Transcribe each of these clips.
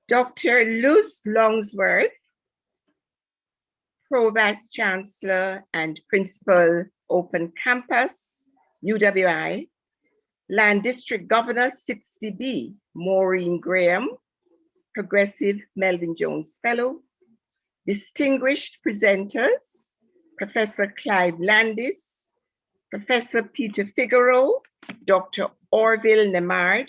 Dr. Luz Longsworth, Pro Vice Chancellor and Principal, Open Campus, UWI, Land District Governor 60B, Maureen Graham, Progressive Melvin Jones Fellow, distinguished presenters, Professor Clive Landis, Professor Peter Figaro, Dr. Orville Nemard,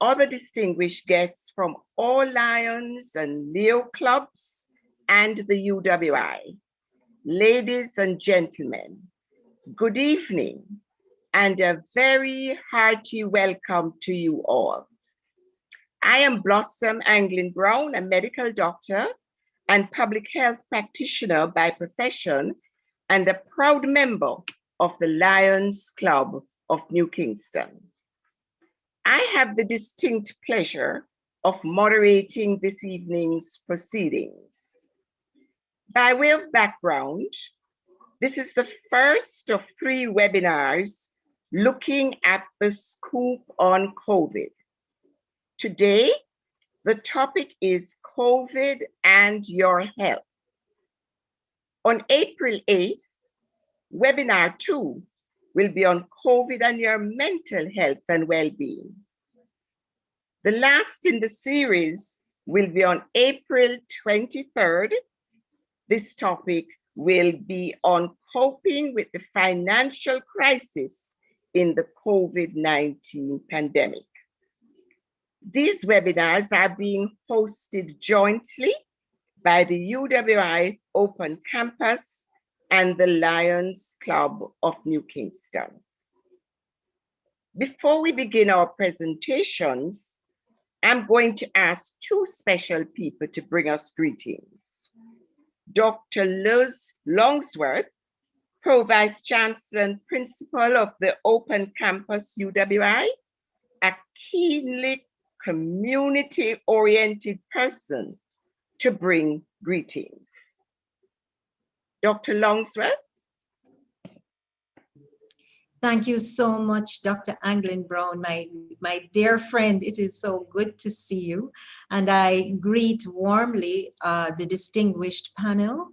other distinguished guests from all Lions and Leo clubs and the UWI. Ladies and gentlemen, good evening and a very hearty welcome to you all. I am Blossom Anglin Brown, a medical doctor and public health practitioner by profession and a proud member of the Lions Club of New Kingston. I have the distinct pleasure of moderating this evening's proceedings. By way of background, this is the first of 3 webinars looking at the scoop on COVID. Today, the topic is COVID and your health. On April 8th, webinar 2 will be on COVID and your mental health and well-being. The last in the series will be on April 23rd. This topic will be on coping with the financial crisis in the COVID-19 pandemic. These webinars are being hosted jointly by the UWI Open Campus and the Lions Club of New Kingston. Before we begin our presentations, I'm going to ask 2 special people to bring us greetings. Dr. Luz Longsworth, Pro Vice Chancellor and Principal of the Open Campus UWI, a keenly community-oriented person to bring greetings. Dr. Longsworth. Thank you so much, Dr. Anglin Brown, my dear friend. It is so good to see you. And I greet warmly the distinguished panel.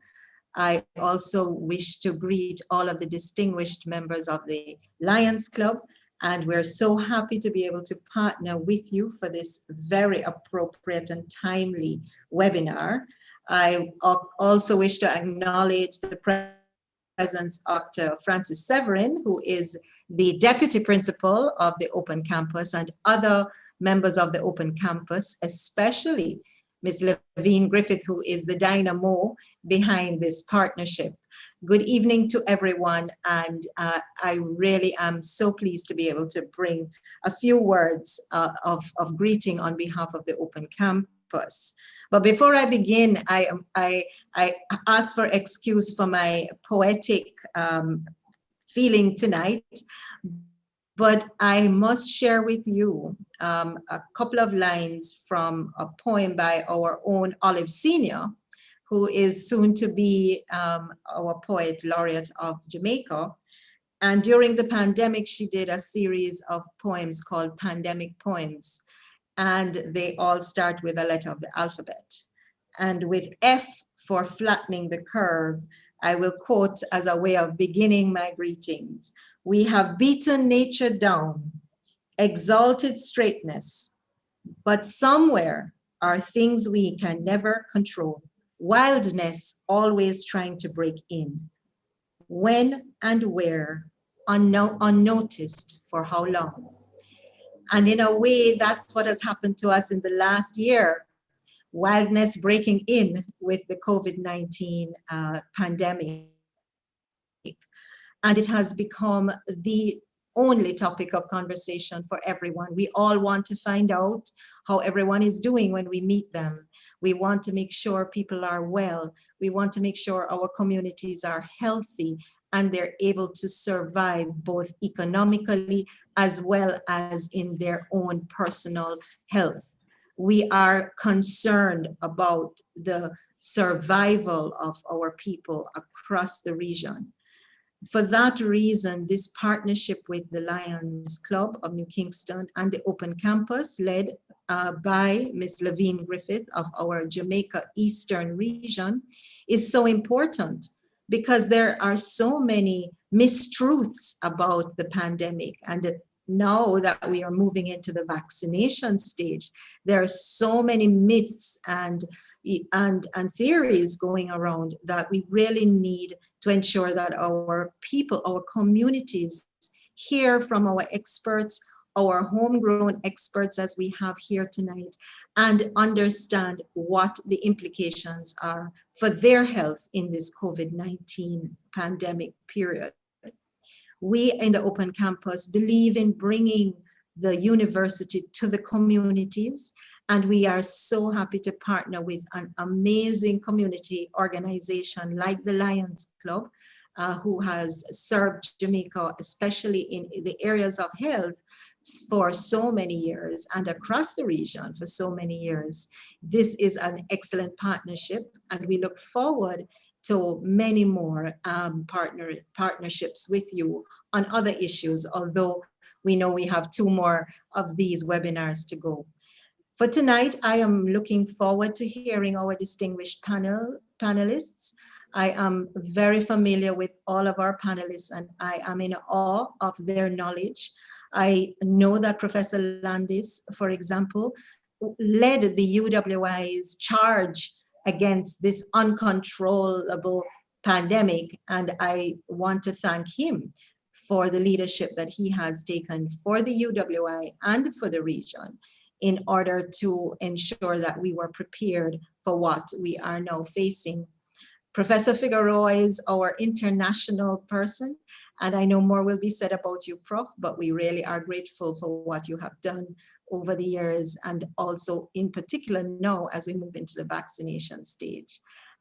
I also wish to greet all of the distinguished members of the Lions Club. And we're so happy to be able to partner with you for this very appropriate and timely webinar. I also wish to acknowledge the presence of Dr. Francis Severin, who is the Deputy Principal of the Open Campus, and other members of the Open Campus, especially Ms. Levine Griffith, who is the dynamo behind this partnership. Good evening to everyone, and I really am so pleased to be able to bring a few words of greeting on behalf of the Open Campus. But before I begin, I ask for excuse for my poetic feeling tonight, but I must share with you a couple of lines from a poem by our own Olive Senior, who is soon to be our poet laureate of Jamaica. And during the pandemic, she did a series of poems called Pandemic Poems. And they all start with a letter of the alphabet. And with F for flattening the curve, I will quote as a way of beginning my greetings. We have beaten nature down, exalted straightness, but somewhere are things we can never control. Wildness always trying to break in. When and where, unnoticed for how long. And in a way, that's what has happened to us in the last year. Wildness breaking in with the COVID-19 pandemic. And it has become the only topic of conversation for everyone. We all want to find out how everyone is doing when we meet them. We want to make sure people are well. We want to make sure our communities are healthy and they're able to survive both economically as well as in their own personal health. We are concerned about the survival of our people across the region. For that reason, this partnership with the Lions Club of New Kingston and the Open Campus, led by Ms. Levine Griffith of our Jamaica Eastern region, is so important because there are so many mistruths about the pandemic. And now that we are moving into the vaccination stage, there are so many myths and theories going around that we really need to ensure that our people, our communities, hear from our experts, our homegrown experts as we have here tonight, and understand what the implications are for their health in this COVID-19 pandemic period. We in the Open Campus believe in bringing the university to the communities, and we are so happy to partner with an amazing community organization like the Lions Club, who has served Jamaica, especially in the areas of health, for so many years and across the region for so many years. This is an excellent partnership, and we look forward to many more partnerships with you on other issues, although we know we have 2 more of these webinars to go. For tonight, I am looking forward to hearing our distinguished panelists. I am very familiar with all of our panelists, and I am in awe of their knowledge. I know that Professor Landis, for example, led the UWI's charge against this uncontrollable pandemic, and I want to thank him for the leadership that he has taken for the UWI and for the region in order to ensure that we were prepared for what we are now facing. Professor Figueroa is our international person, and I know more will be said about you, Prof, but we really are grateful for what you have done over the years, and also in particular now as we move into the vaccination stage.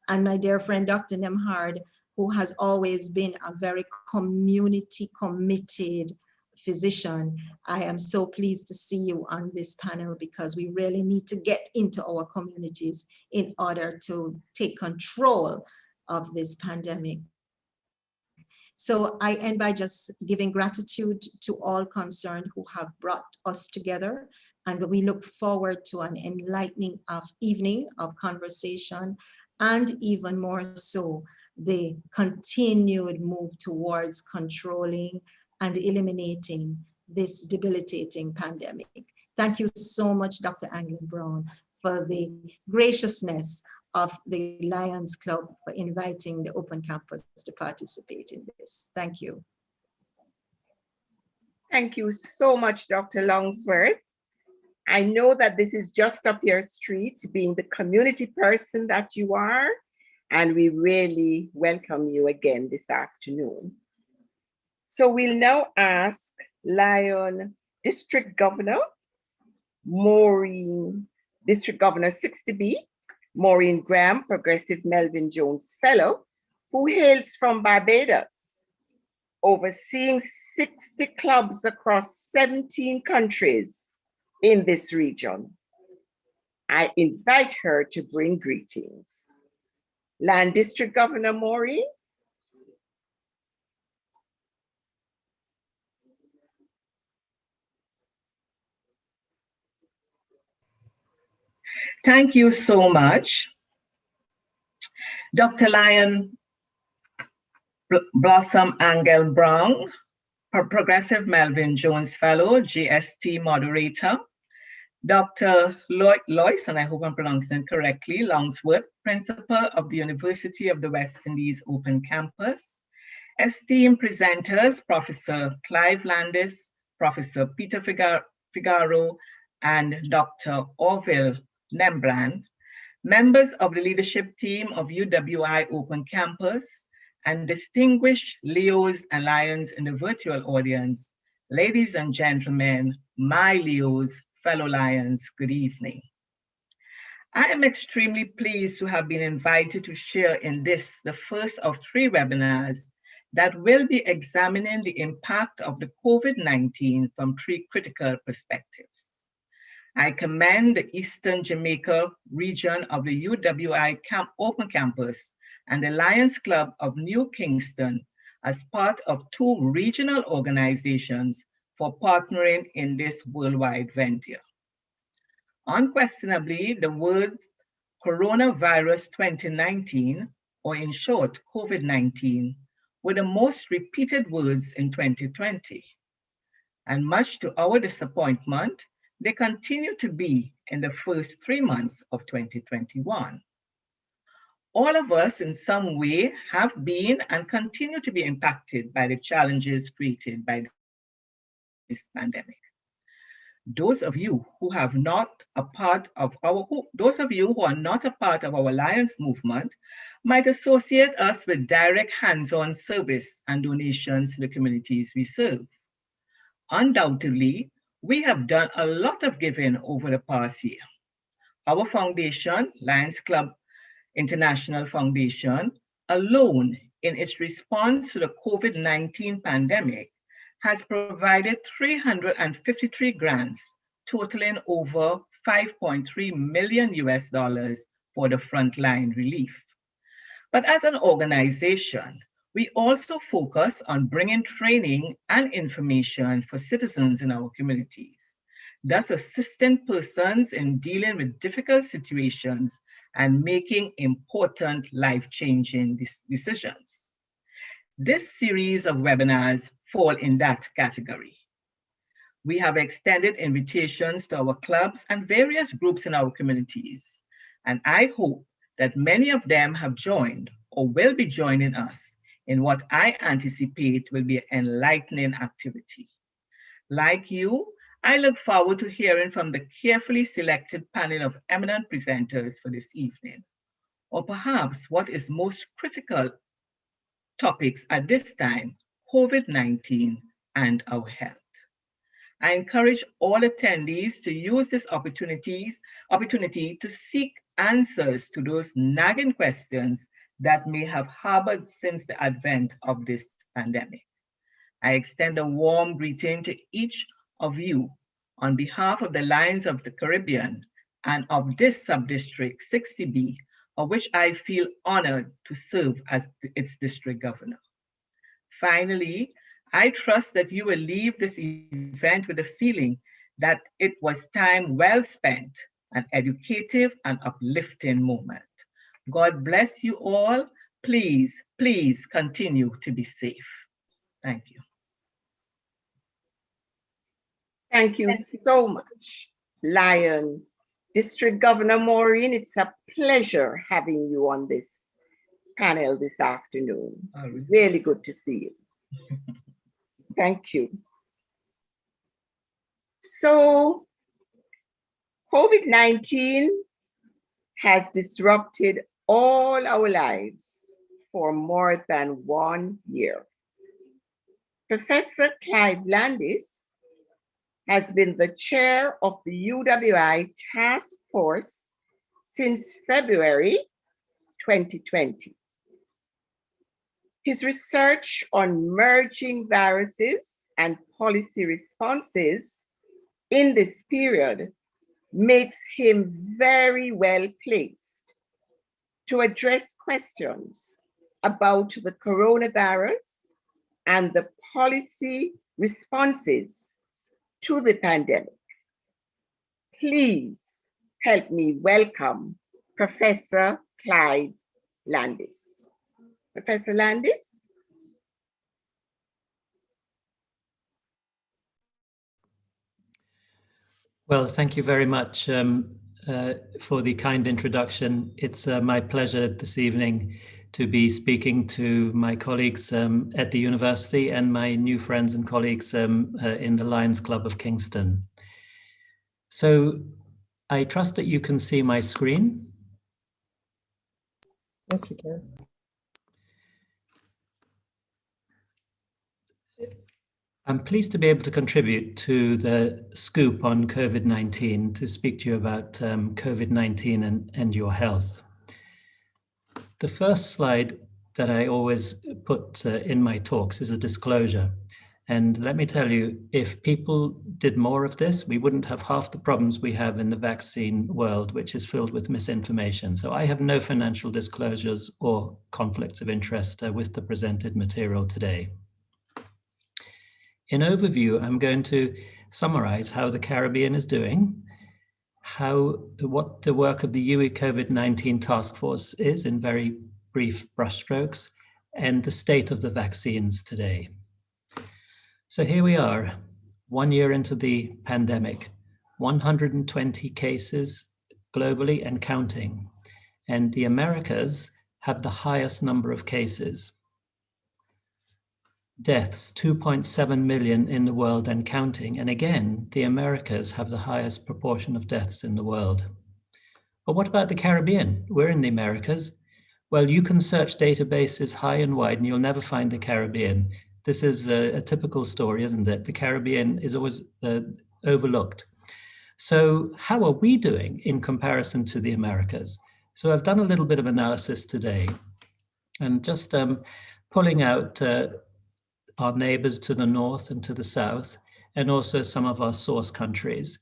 And my dear friend, Dr. Nemhard, who has always been a very community committed physician. I am so pleased to see you on this panel because we really need to get into our communities in order to take control of this pandemic. So I end by just giving gratitude to all concerned who have brought us together, and we look forward to an enlightening evening of conversation, and even more so, the continued move towards controlling and eliminating this debilitating pandemic. Thank you so much, Dr. Anglin Brown, for the graciousness of the Lions Club for inviting the Open Campus to participate in this. Thank you. Thank you so much, Dr. Longsworth. I know that this is just up your street, being the community person that you are, and we really welcome you again this afternoon. So we'll now ask Lion District Governor, District Governor 60B, Maureen Graham, Progressive Melvin Jones Fellow, who hails from Barbados, overseeing 60 clubs across 17 countries in this region. I invite her to bring greetings. Land District Governor Maureen. Thank you so much. Dr. Lion Blossom Angel Brown, Progressive Melvin Jones Fellow, GST Moderator, Dr. Lois, and I hope I'm pronouncing it correctly, Longsworth, Principal of the University of the West Indies Open Campus, esteemed presenters, Professor Clive Landis, Professor Peter Figaro, and Dr. Orville Nembrand, members of the leadership team of UWI Open Campus, and distinguished Leos and Lions in the virtual audience, ladies and gentlemen, my Leos, fellow Lions, good evening. I am extremely pleased to have been invited to share in this, the first of 3 webinars that will be examining the impact of the COVID-19 from 3 critical perspectives. I commend the Eastern Jamaica region of the UWI Open Campus and the Lions Club of New Kingston as part of 2 regional organizations for partnering in this worldwide venture. Unquestionably, the words coronavirus 2019, or in short, COVID-19, were the most repeated words in 2020. And much to our disappointment, they continue to be in the first 3 months of 2021. All of us in some way have been and continue to be impacted by the challenges created by this pandemic. Those of you who are not a part of our Lions movement might associate us with direct hands-on service and donations to the communities we serve. Undoubtedly, we have done a lot of giving over the past year. Our foundation, Lions Club International Foundation, alone in its response to the COVID-19 pandemic, has provided 353 grants totaling over $5.3 million for the frontline relief. But as an organization, we also focus on bringing training and information for citizens in our communities, thus assisting persons in dealing with difficult situations and making important life-changing decisions. This series of webinars fall in that category. We have extended invitations to our clubs and various groups in our communities, and I hope that many of them have joined or will be joining us in what I anticipate will be an enlightening activity. Like you, I look forward to hearing from the carefully selected panel of eminent presenters for this evening, or perhaps what is most critical topics at this time, COVID-19 and our health. I encourage all attendees to use this opportunity to seek answers to those nagging questions that may have harbored since the advent of this pandemic. I extend a warm greeting to each of you on behalf of the Lions of the Caribbean and of this sub-district 60B, of which I feel honored to serve as its district governor. Finally, I trust that you will leave this event with a feeling that it was time well spent, an educative and uplifting moment. God bless you all. Please, please continue to be safe. Thank you. Thank you so much, Lion District Governor Maureen. It's a pleasure having you on this panel this afternoon. Really good to see you. Thank you. So, COVID-19 has disrupted all our lives for more than 1 year. Professor Clyde Landis has been the chair of the UWI task force since February 2020. His research on merging viruses and policy responses in this period makes him very well placed to address questions about the coronavirus and the policy responses to the pandemic. Please help me welcome Professor Clyde Landis. Professor Landis? Well, thank you very much for the kind introduction. It's my pleasure this evening to be speaking to my colleagues at the university and my new friends and colleagues in the Lions Club of Kingston. So I trust that you can see my screen. Yes, we can. I'm pleased to be able to contribute to the scoop on COVID-19 to speak to you about COVID-19 and your health. The first slide that I always put in my talks is a disclosure. And let me tell you, if people did more of this, we wouldn't have half the problems we have in the vaccine world, which is filled with misinformation. So I have no financial disclosures or conflicts of interest with the presented material today. In overview, I'm going to summarize how the Caribbean is doing, what the work of the UE COVID-19 task force is in very brief brushstrokes, and the state of the vaccines today. So here we are, 1 year into the pandemic, 120 cases globally and counting. And the Americas have the highest number of cases. Deaths, 2.7 million in the world and counting. And again, the Americas have the highest proportion of deaths in the world. But what about the Caribbean? We're in the Americas. Well, you can search databases high and wide and you'll never find the Caribbean. This is a typical story, isn't it? The Caribbean is always overlooked. So how are we doing in comparison to the Americas? So I've done a little bit of analysis today and just pulling out our neighbors to the north and to the south, and also some of our source countries.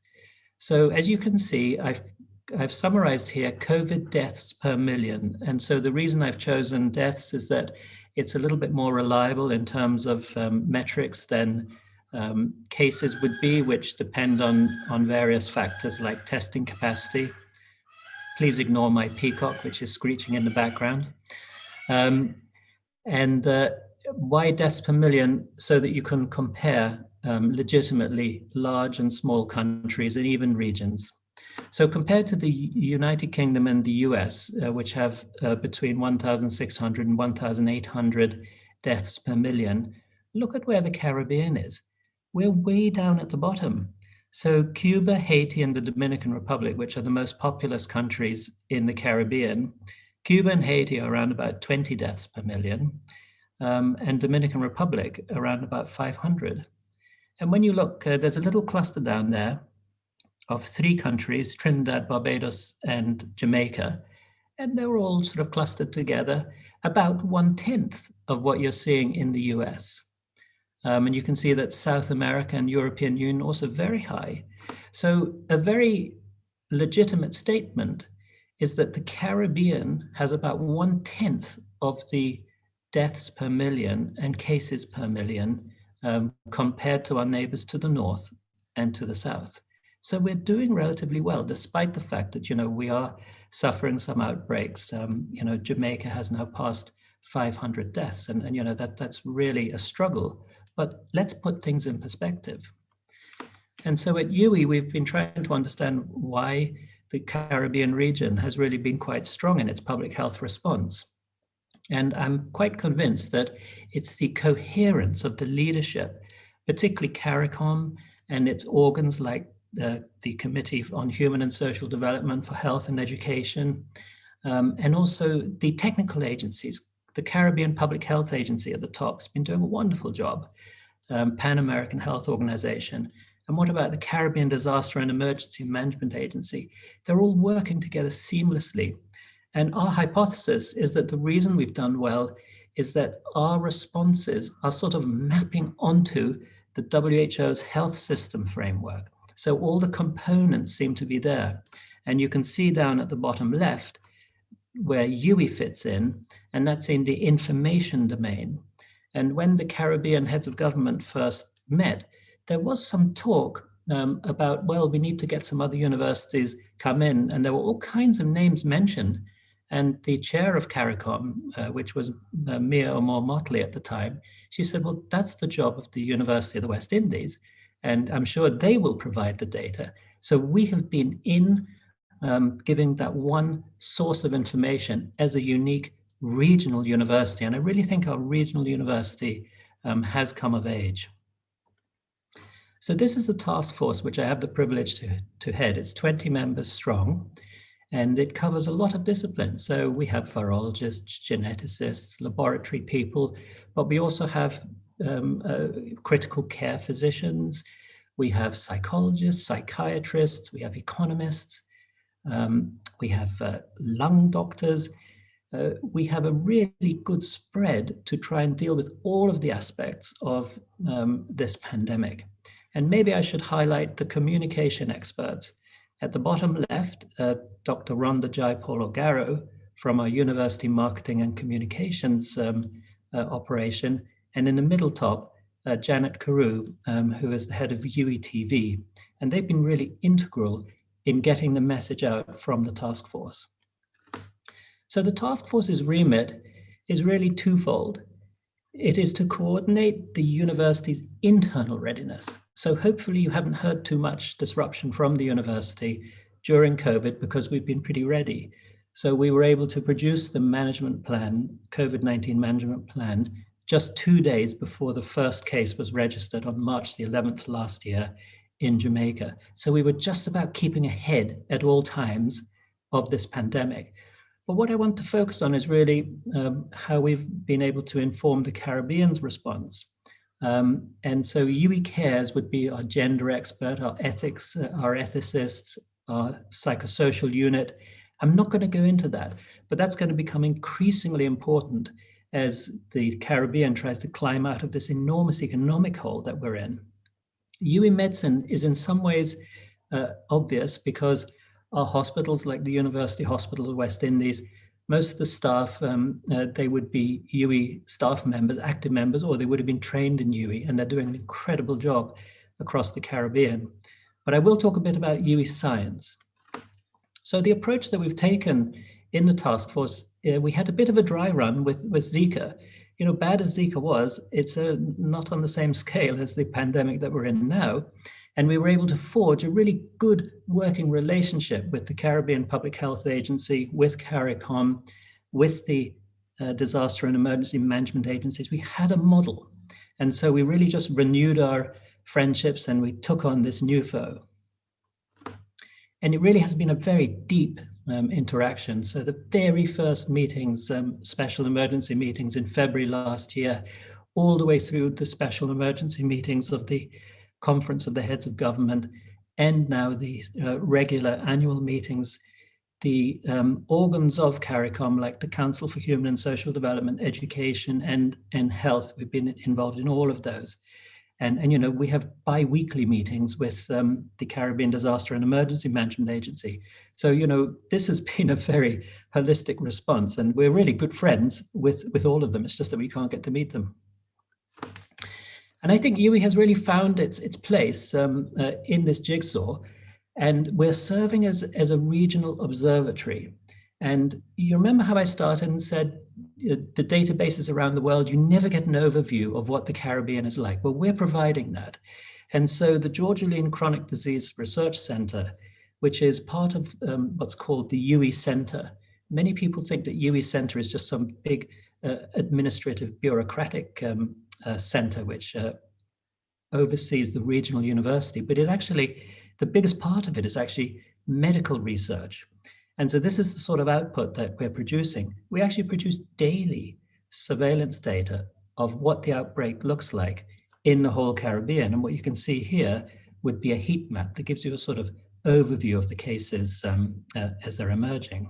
So as you can see, I've summarized here COVID deaths per million. And so the reason I've chosen deaths is that it's a little bit more reliable in terms of metrics than cases would be, which depend on various factors like testing capacity. Please ignore my peacock, which is screeching in the background. Why deaths per million? So that you can compare legitimately large and small countries and even regions. So compared to the United Kingdom and the US, which have between 1,600 and 1,800 deaths per million, look at where the Caribbean is. We're way down at the bottom. So Cuba, Haiti, and the Dominican Republic, which are the most populous countries in the Caribbean, Cuba and Haiti are around about 20 deaths per million, and Dominican Republic around about 500. And when you look, there's a little cluster down there of 3 countries, Trinidad, Barbados, and Jamaica, and they're all sort of clustered together, about 1/10 of what you're seeing in the US. And you can see that South America and European Union also very high. So a very legitimate statement is that the Caribbean has about 1/10 of the deaths per million and cases per million compared to our neighbors to the north and to the south. So we're doing relatively well, despite the fact that, we are suffering some outbreaks. Jamaica has now passed 500 deaths, and that's really a struggle. But let's put things in perspective. And so at UE, we've been trying to understand why the Caribbean region has really been quite strong in its public health response. And I'm quite convinced that it's the coherence of the leadership, particularly CARICOM and its organs like the Committee on Human and Social Development for Health and Education, and also the technical agencies. The Caribbean Public Health Agency at the top has been doing a wonderful job, Pan American Health Organization. And what about the Caribbean Disaster and Emergency Management Agency? They're all working together seamlessly. And our hypothesis is that the reason we've done well is that our responses are sort of mapping onto the WHO's health system framework. So all the components seem to be there. And you can see down at the bottom left where UE fits in, and that's in the information domain. And when the Caribbean heads of government first met, there was some talk about, well, we need to get some other universities come in, and there were all kinds of names mentioned. And the chair of CARICOM, which was Mia Omar-Motley at the time, she said, well, that's the job of the University of the West Indies, and I'm sure they will provide the data. So we have been in giving that one source of information as a unique regional university. And I really think our regional university has come of age. So this is the task force which I have the privilege to head. It's 20 members strong, and it covers a lot of disciplines. So we have virologists, geneticists, laboratory people, but we also have critical care physicians. We have psychologists, psychiatrists, we have economists, we have lung doctors, we have a really good spread to try and deal with all of the aspects of this pandemic. And maybe I should highlight the communication experts. At the bottom left, Dr. Rhonda Jaipal-Ogaro from our University Marketing and Communications operation. And in the middle top, Janet Carew, who is the head of UETV. And they've been really integral in getting the message out from the task force. So the task force's remit is really twofold. It is to coordinate the university's internal readiness. So hopefully you haven't heard too much disruption from the university during COVID because we've been pretty ready. So we were able to produce the management plan, COVID-19 management plan, just 2 days before the first case was registered on March the 11th last year in Jamaica. So we were just about keeping ahead at all times of this pandemic. But what I want to focus on is really how we've been able to inform the Caribbean's response. And so UE Cares would be our gender expert, our ethics, our ethicists, our psychosocial unit. I'm not going to go into that, but that's going to become increasingly important as the Caribbean tries to climb out of this enormous economic hole that we're in. UE Medicine is in some ways obvious because our hospitals, like the University Hospital of the West Indies, most of the staff, they would be UE staff members, active members, or they would have been trained in UE, and they're doing an incredible job across the Caribbean. But I will talk a bit about UE Science. So the approach that we've taken in the task force, we had a bit of a dry run with Zika. You know, bad as Zika was, it's not on the same scale as the pandemic that we're in now. And we were able to forge a really good working relationship with the Caribbean Public Health Agency, with CARICOM, with the Disaster and Emergency Management Agencies. We had a model. And so we really just renewed our friendships and we took on this new foe. And it really has been a very deep interaction. So the very first meetings, special emergency meetings in February last year, all the way through the special emergency meetings of the Conference of the Heads of Government, and now the regular annual meetings, the organs of CARICOM, like the Council for Human and Social Development, Education, and Health. We've been involved in all of those. And you know, we have bi-weekly meetings with the Caribbean Disaster and Emergency Management Agency. So, you know, this has been a very holistic response, and we're really good friends with all of them. It's just that we can't get to meet them. And I think UE has really found its place in this jigsaw, and we're serving as a regional observatory. And you remember how I started and said the databases around the world, you never get an overview of what the Caribbean is like. Well, we're providing that. And so the George Uline Chronic Disease Research Center, which is part of what's called the UE Center. Many people think that UE Center is just some big administrative bureaucratic center which oversees the regional university, but it actually, the biggest part of it is actually medical research. And so this is the sort of output that we're producing. We actually produce daily surveillance data of what the outbreak looks like in the whole Caribbean. And what you can see here would be a heat map that gives you a sort of overview of the cases as they're emerging.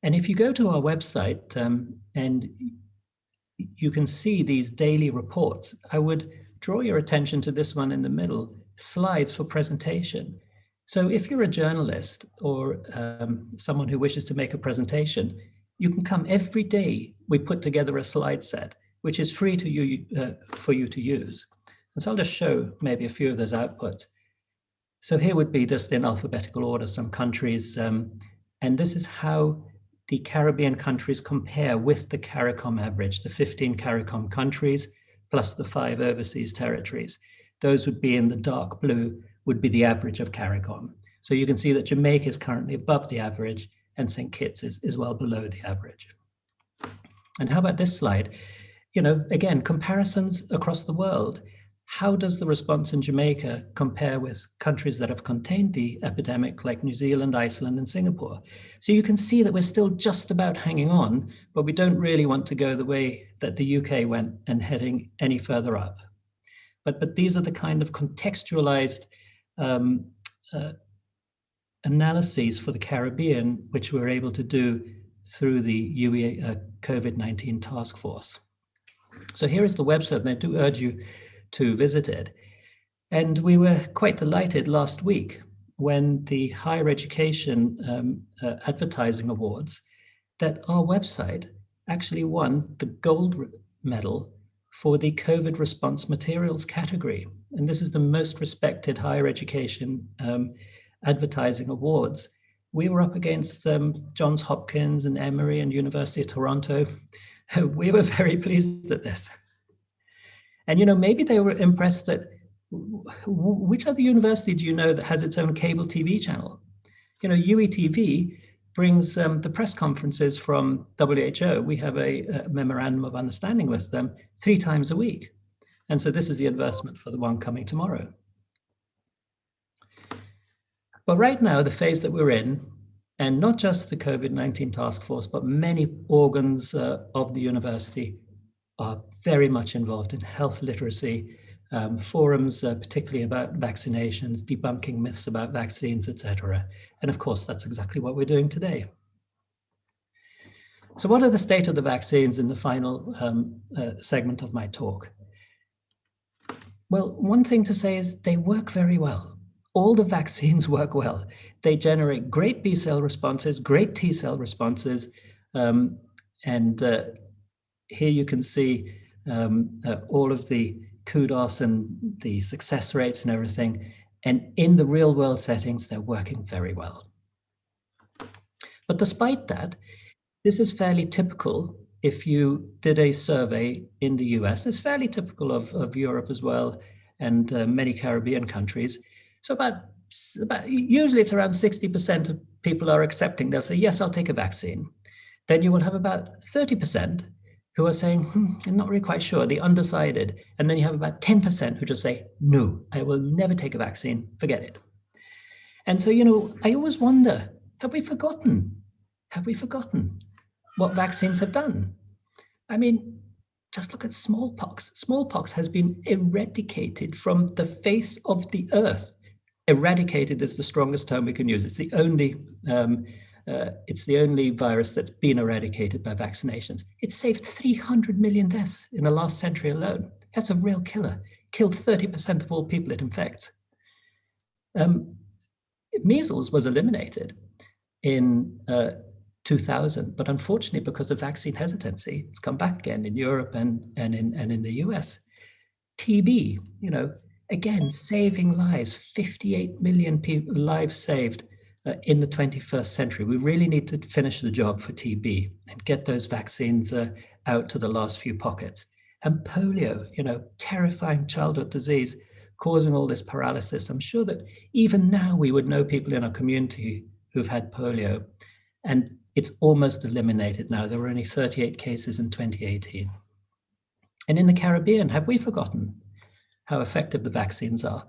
And if you go to our website and you can see these daily reports, I would draw your attention to this one in the middle, slides for presentation. So if you're a journalist or someone who wishes to make a presentation, you can come every day. We put together a slide set, which is free to you for you to use. And so I'll just show maybe a few of those outputs. So here would be just in alphabetical order, some countries. And this is how the Caribbean countries compare with the CARICOM average, the 15 CARICOM countries, plus the 5 overseas territories. Those would be in the dark blue, would be the average of CARICOM. So you can see that Jamaica is currently above the average and St. Kitts is well below the average. And how about this slide? You know, again, comparisons across the world. How does the response in Jamaica compare with countries that have contained the epidemic like New Zealand, Iceland, and Singapore? So you can see that we're still just about hanging on, but we don't really want to go the way that the UK went and heading any further up. But these are the kind of contextualized analyses for the Caribbean, which we're able to do through the UE COVID-19 task force. So here is the website, and I do urge you to visit it. And we were quite delighted last week when the Higher Education Advertising Awards, that our website actually won the gold medal for the COVID response materials category. And this is the most respected higher education advertising awards. We were up against Johns Hopkins and Emory and University of Toronto. We were very pleased at this. And, you know, maybe they were impressed that which other university do you know that has its own cable TV channel? You know, UETV brings the press conferences from WHO. We have a memorandum of understanding with them 3 times a week. And so this is the advertisement for the one coming tomorrow. But right now, the phase that we're in, and not just the COVID-19 task force, but many organs of the university are very much involved in health literacy, forums, particularly about vaccinations, debunking myths about vaccines, etc. And of course, that's exactly what we're doing today. So what are the state of the vaccines in the final segment of my talk? Well, one thing to say is they work very well. All the vaccines work well. They generate great B cell responses, great T cell responses, and here you can see all of the kudos and the success rates and everything. And in the real world settings, they're working very well. But despite that, this is fairly typical. If you did a survey in the US, it's fairly typical of Europe as well, and many Caribbean countries. So about usually it's around 60% of people are accepting. They'll say, yes, I'll take a vaccine. Then you will have about 30% who are saying, I'm not really quite sure, the undecided. And then you have about 10% who just say, no, I will never take a vaccine, forget it. And so, you know, I always wonder, have we forgotten? Have we forgotten what vaccines have done? I mean, just look at smallpox. Smallpox has been eradicated from the face of the earth. Eradicated is the strongest term we can use. It's the only virus that's been eradicated by vaccinations. It saved 300 million deaths in the last century alone. That's a real killer. Killed 30% of all people it infects. Measles was eliminated in 2000, but unfortunately, because of vaccine hesitancy, it's come back again in Europe and in the US. TB, you know, again, saving lives, 58 million lives saved in the 21st century. We really need to finish the job for TB and get those vaccines out to the last few pockets. And polio, you know, terrifying childhood disease causing all this paralysis. I'm sure that even now we would know people in our community who've had polio, and it's almost eliminated now. There were only 38 cases in 2018. And in the Caribbean, have we forgotten how effective the vaccines are?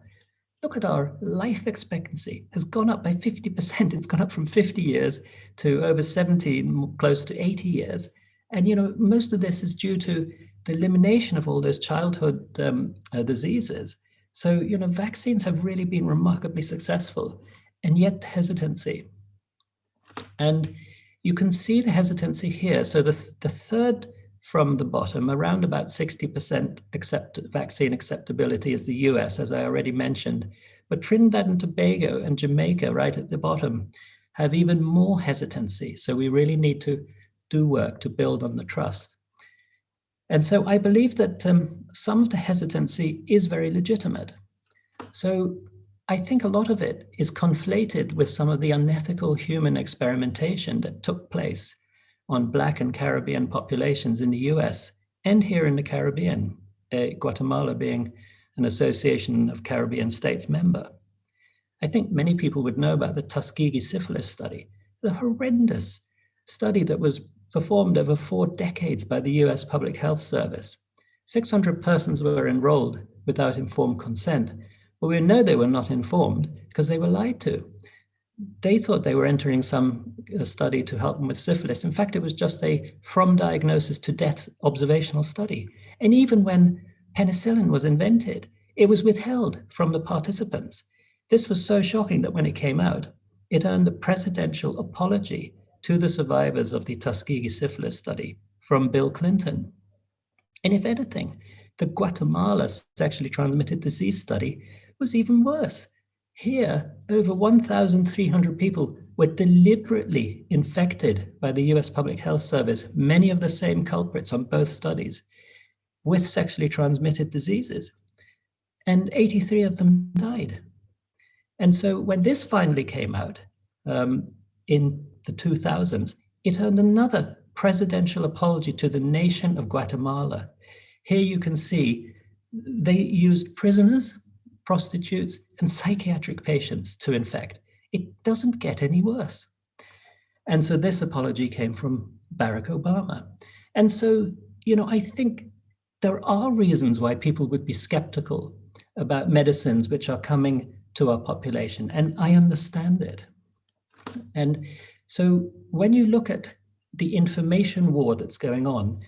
Look at our life expectancy has gone up by 50%. It's gone up from 50 years to over 70, close to 80 years. And, you know, most of this is due to the elimination of all those childhood diseases. So, you know, vaccines have really been remarkably successful, and yet the hesitancy. And you can see the hesitancy here. So the third from the bottom, around about 60% vaccine acceptability is the US, as I already mentioned. But Trinidad and Tobago and Jamaica, right at the bottom, have even more hesitancy. So we really need to do work to build on the trust. And so I believe that some of the hesitancy is very legitimate. So I think a lot of it is conflated with some of the unethical human experimentation that took place on Black and Caribbean populations in the US and here in the Caribbean, Guatemala being an Association of Caribbean States member. I think many people would know about the Tuskegee syphilis study, the horrendous study that was performed over 4 decades by the US Public Health Service. 600 persons were enrolled without informed consent. But we know they were not informed because they were lied to. They thought they were entering some study to help them with syphilis. In fact, it was just a from diagnosis to death observational study. And even when penicillin was invented, it was withheld from the participants. This was so shocking that when it came out, it earned a presidential apology to the survivors of the Tuskegee syphilis study from Bill Clinton. And if anything, the Guatemala sexually transmitted disease study was even worse. Here, over 1,300 people were deliberately infected by the US Public Health Service, many of the same culprits on both studies, with sexually transmitted diseases. And 83 of them died. And so when this finally came out in the 2000s, it earned another presidential apology to the nation of Guatemala. Here you can see they used prisoners, prostitutes, and psychiatric patients to infect. It doesn't get any worse. And so this apology came from Barack Obama. And so, I think there are reasons why people would be skeptical about medicines which are coming to our population, and I understand it. And so when you look at the information war that's going on,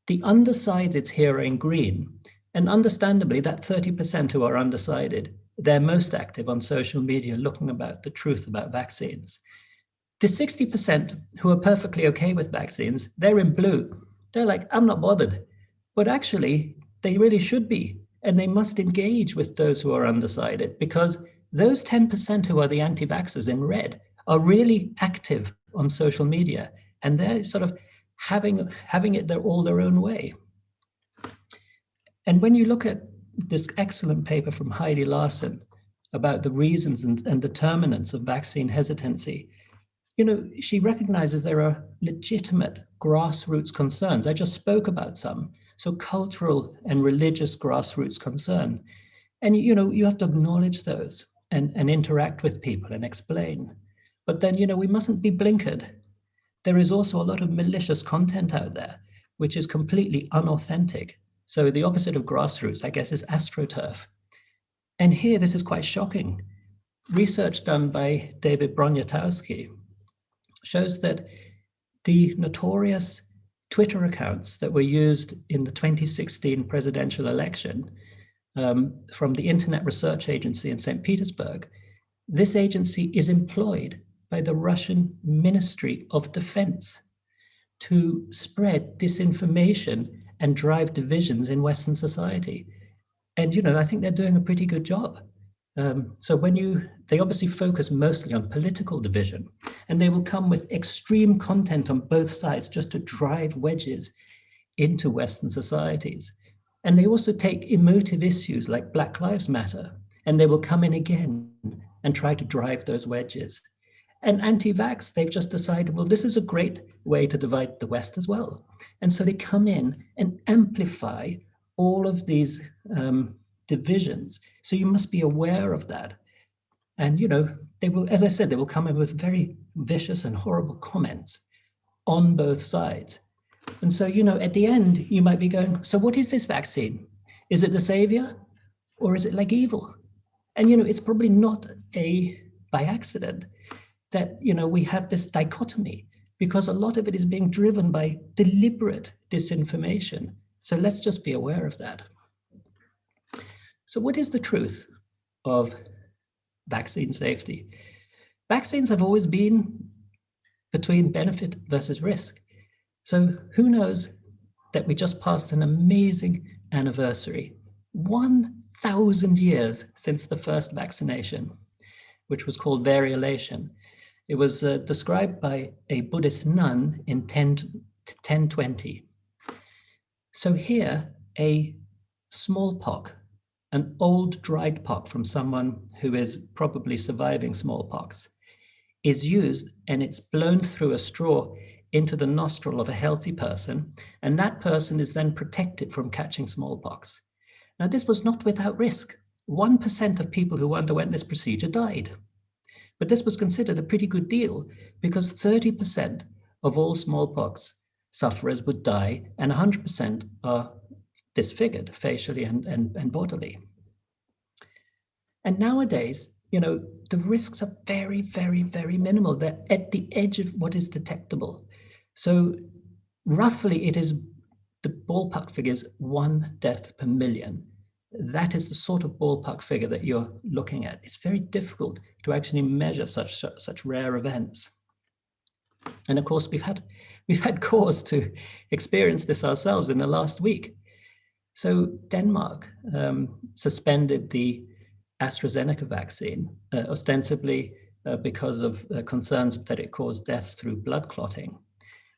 the undecideds here are in green, and understandably that 30% who are undecided, they're most active on social media looking about the truth about vaccines. The 60% who are perfectly okay with vaccines, they're in blue. They're like, I'm not bothered. But actually, they really should be. And they must engage with those who are undecided, because those 10% who are the anti-vaxxers in red are really active on social media. And they're sort of having it all their own way. And when you look at this excellent paper from Heidi Larson about the reasons and determinants of vaccine hesitancy, she recognizes there are legitimate grassroots concerns. I just spoke about some. So cultural and religious grassroots concern. And, you have to acknowledge those and interact with people and explain. But then, we mustn't be blinkered. There is also a lot of malicious content out there, which is completely unauthentic. So the opposite of grassroots, I guess, is astroturf. And here, this is quite shocking. Research done by David Broniatowski shows that the notorious Twitter accounts that were used in the 2016 presidential election from the Internet Research Agency in St. Petersburg, this agency is employed by the Russian Ministry of Defense to spread disinformation and drive divisions in Western society. And, I think they're doing a pretty good job. So they obviously focus mostly on political division, and they will come with extreme content on both sides just to drive wedges into Western societies. And they also take emotive issues like Black Lives Matter, and they will come in again and try to drive those wedges. And anti-vax, they've just decided, well, this is a great way to divide the West as well. And so they come in and amplify all of these divisions. So you must be aware of that. And, they will, as I said, they will come in with very vicious and horrible comments on both sides. And so, at the end, you might be going, so what is this vaccine? Is it the savior or is it like evil? And, it's probably not by accident that, we have this dichotomy, because a lot of it is being driven by deliberate disinformation. So let's just be aware of that. So what is the truth of vaccine safety? Vaccines have always been between benefit versus risk. So who knows that we just passed an amazing anniversary, 1,000 years since the first vaccination, which was called variolation. It was described by a Buddhist nun in 1020. So here, a smallpox, an old dried pox from someone who is probably surviving smallpox, is used, and it's blown through a straw into the nostril of a healthy person, and that person is then protected from catching smallpox. Now, this was not without risk. 1% of people who underwent this procedure died. But this was considered a pretty good deal, because 30% of all smallpox sufferers would die, and 100% are disfigured facially and bodily. And nowadays, the risks are very, very, very minimal. They're at the edge of what is detectable. So roughly it is, the ballpark figure is 1 death per million. That is the sort of ballpark figure that you're looking at. It's very difficult to actually measure such rare events. And of course, we've had cause to experience this ourselves in the last week. So Denmark suspended the AstraZeneca vaccine, ostensibly because of concerns that it caused deaths through blood clotting.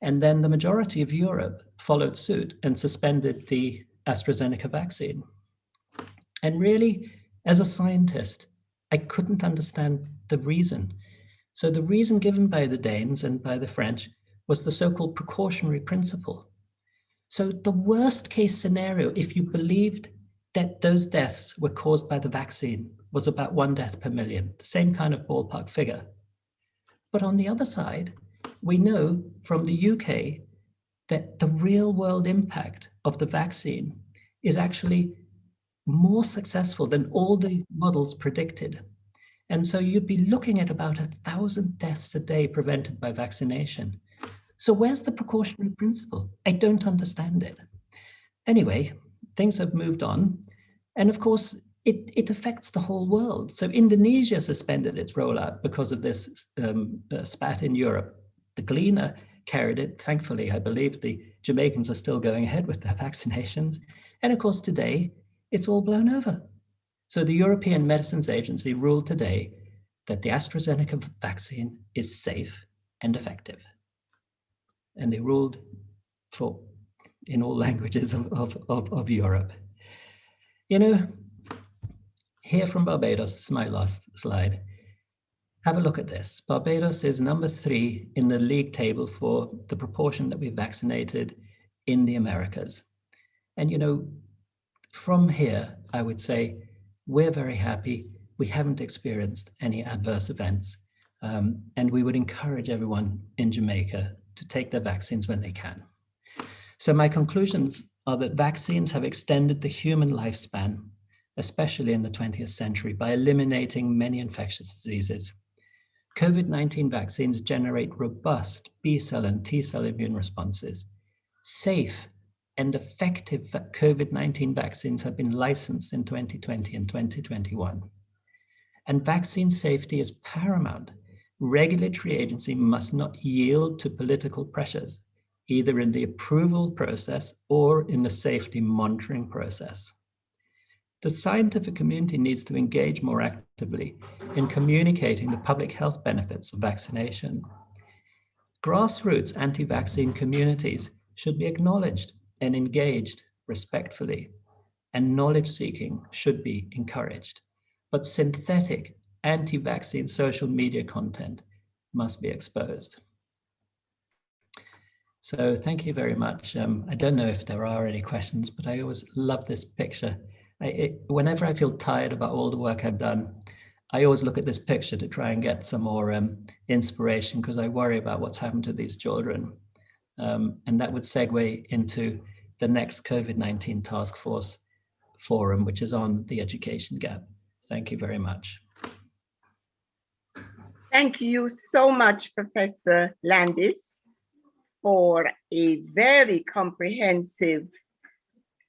And then the majority of Europe followed suit and suspended the AstraZeneca vaccine. And really, as a scientist, I couldn't understand the reason. So the reason given by the Danes and by the French was the so-called precautionary principle. So the worst case scenario, if you believed that those deaths were caused by the vaccine, was about 1 death per million, the same kind of ballpark figure. But on the other side, we know from the UK that the real world impact of the vaccine is actually more successful than all the models predicted. And so you'd be looking at about 1,000 deaths a day prevented by vaccination. So where's the precautionary principle? I don't understand it. Anyway, things have moved on. And of course, it affects the whole world. So Indonesia suspended its rollout because of this spat in Europe. The Gleaner carried it. Thankfully, I believe the Jamaicans are still going ahead with their vaccinations. And of course, today, it's all blown over. So the European Medicines Agency ruled today that the AstraZeneca vaccine is safe and effective. And they ruled in all languages of Europe. You know, here from Barbados, this is my last slide. Have a look at this. Barbados is number 3 in the league table for the proportion that we vaccinated in the Americas. And you know, from here, I would say we're very happy. We haven't experienced any adverse events. And we would encourage everyone in Jamaica to take their vaccines when they can. So my conclusions are that vaccines have extended the human lifespan, especially in the 20th century, by eliminating many infectious diseases. COVID-19 vaccines generate robust B-cell and T-cell immune responses. Safe and effective COVID-19 vaccines have been licensed in 2020 and 2021. And vaccine safety is paramount. Regulatory agency must not yield to political pressures, either in the approval process or in the safety monitoring process. The scientific community needs to engage more actively in communicating the public health benefits of vaccination. Grassroots anti-vaccine communities should be acknowledged and engaged respectfully, and knowledge seeking should be encouraged. But synthetic anti-vaccine social media content must be exposed. So thank you very much. I don't know if there are any questions, but I always love this picture. Whenever I feel tired about all the work I've done, I always look at this picture to try and get some more inspiration, because I worry about what's happened to these children. And that would segue into the next COVID-19 task force forum, which is on the education gap. Thank you very much. Thank you so much, Professor Landis, for a very comprehensive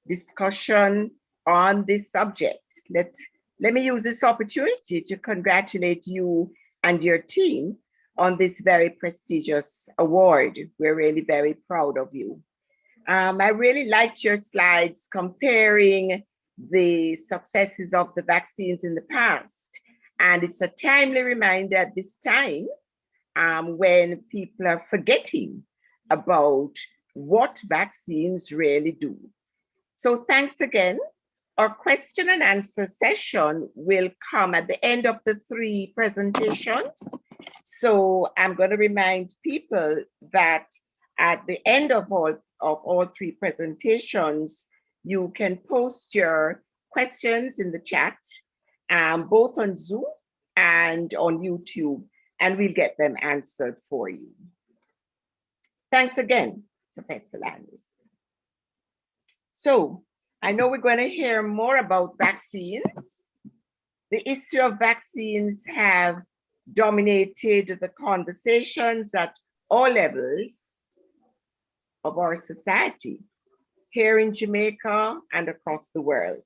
discussion on this subject. Let me use this opportunity to congratulate you and your team on this very prestigious award. We're really very proud of you. I really liked your slides comparing the successes of the vaccines in the past. And it's a timely reminder at this time when people are forgetting about what vaccines really do. So thanks again. Our question and answer session will come at the end of the 3 presentations. So I'm going to remind people that at the end of all 3 presentations, you can post your questions in the chat, both on Zoom and on YouTube, and we'll get them answered for you. Thanks again, Professor Landis. So I know we're going to hear more about vaccines. The issue of vaccines have dominated the conversations at all levels of our society, here in Jamaica and across the world.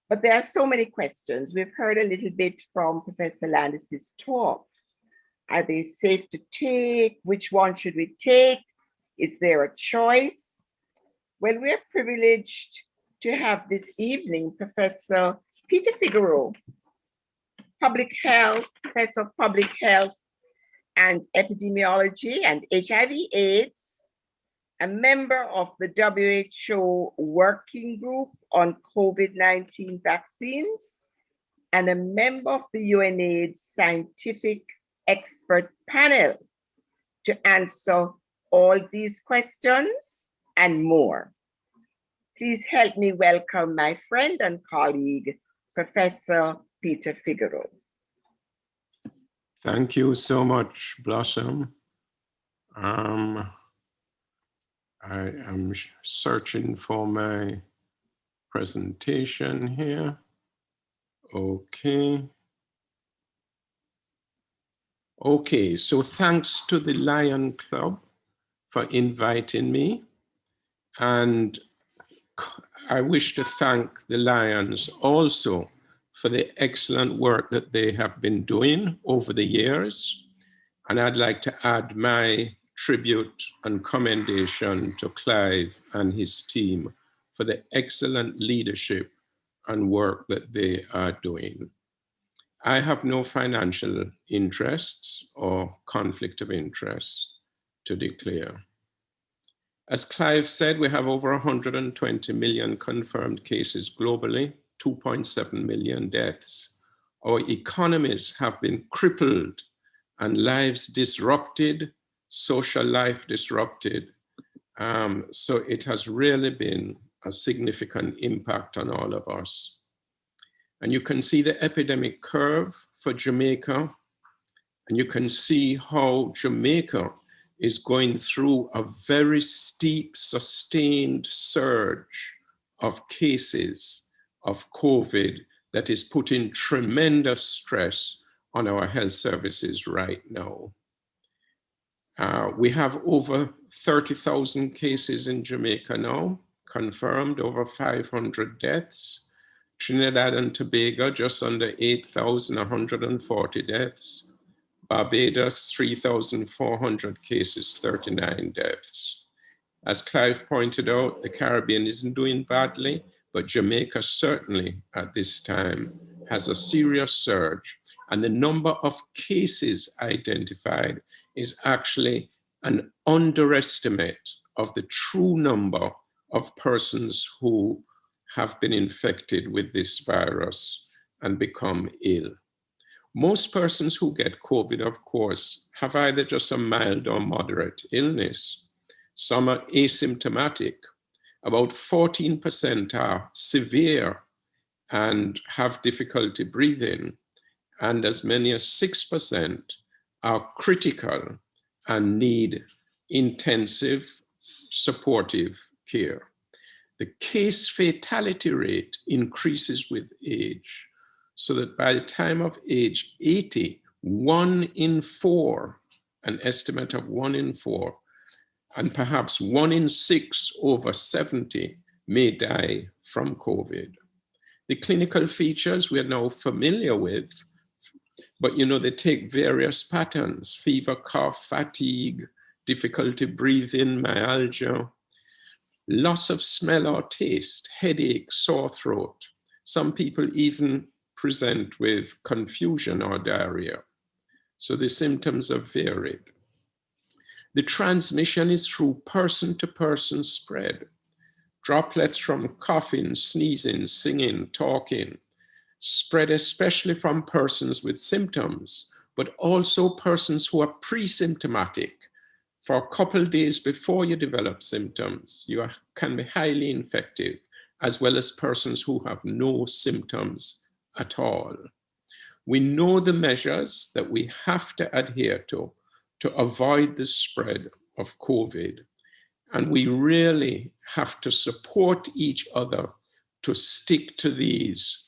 But there are so many questions. We've heard a little bit from Professor Landis's talk. Are they safe to take? Which one should we take? Is there a choice? Well, we're privileged to have this evening Professor Peter Figueroa, Professor of Public Health and Epidemiology and HIV/AIDS, a member of the WHO Working Group on COVID-19 vaccines, and a member of the UNAIDS Scientific Expert Panel to answer all these questions and more. Please help me welcome my friend and colleague, Professor Peter Figueroa. Thank you so much, Blossom. I am searching for my presentation here. Okay. Okay, so thanks to the Lion Club for inviting me. And I wish to thank the Lions also for the excellent work that they have been doing over the years. And I'd like to add my tribute and commendation to Clive and his team for the excellent leadership and work that they are doing. I have no financial interests or conflict of interest to declare. As Clive said, we have over 120 million confirmed cases globally, 2.7 million deaths. Our economies have been crippled and lives disrupted, social life disrupted. So it has really been a significant impact on all of us. And you can see the epidemic curve for Jamaica, and you can see how Jamaica is going through a very steep, sustained surge of cases of COVID that is putting tremendous stress on our health services right now. We have over 30,000 cases in Jamaica now, confirmed, over 500 deaths. Trinidad and Tobago, just under 8,140 deaths. Barbados, 3,400 cases, 39 deaths. As Clive pointed out, the Caribbean isn't doing badly, but Jamaica certainly at this time has a serious surge. And the number of cases identified is actually an underestimate of the true number of persons who have been infected with this virus and become ill. Most persons who get COVID, of course, have either just a mild or moderate illness. Some are asymptomatic. About 14% are severe and have difficulty breathing, and as many as 6% are critical and need intensive supportive care. The case fatality rate increases with age, so that by the time of age 80, 1 in 4, an estimate of 1 in 4, and perhaps 1 in 6 over 70 may die from COVID. The clinical features we're now familiar with, but they take various patterns: fever, cough, fatigue, difficulty breathing, myalgia, loss of smell or taste, headache, sore throat. Some people even present with confusion or diarrhea. So the symptoms are varied. The transmission is through person-to-person spread. Droplets from coughing, sneezing, singing, talking, spread especially from persons with symptoms, but also persons who are pre-symptomatic. For a couple of days before you develop symptoms, you can be highly infective, as well as persons who have no symptoms at all. We know the measures that we have to adhere to avoid the spread of COVID. And we really have to support each other to stick to these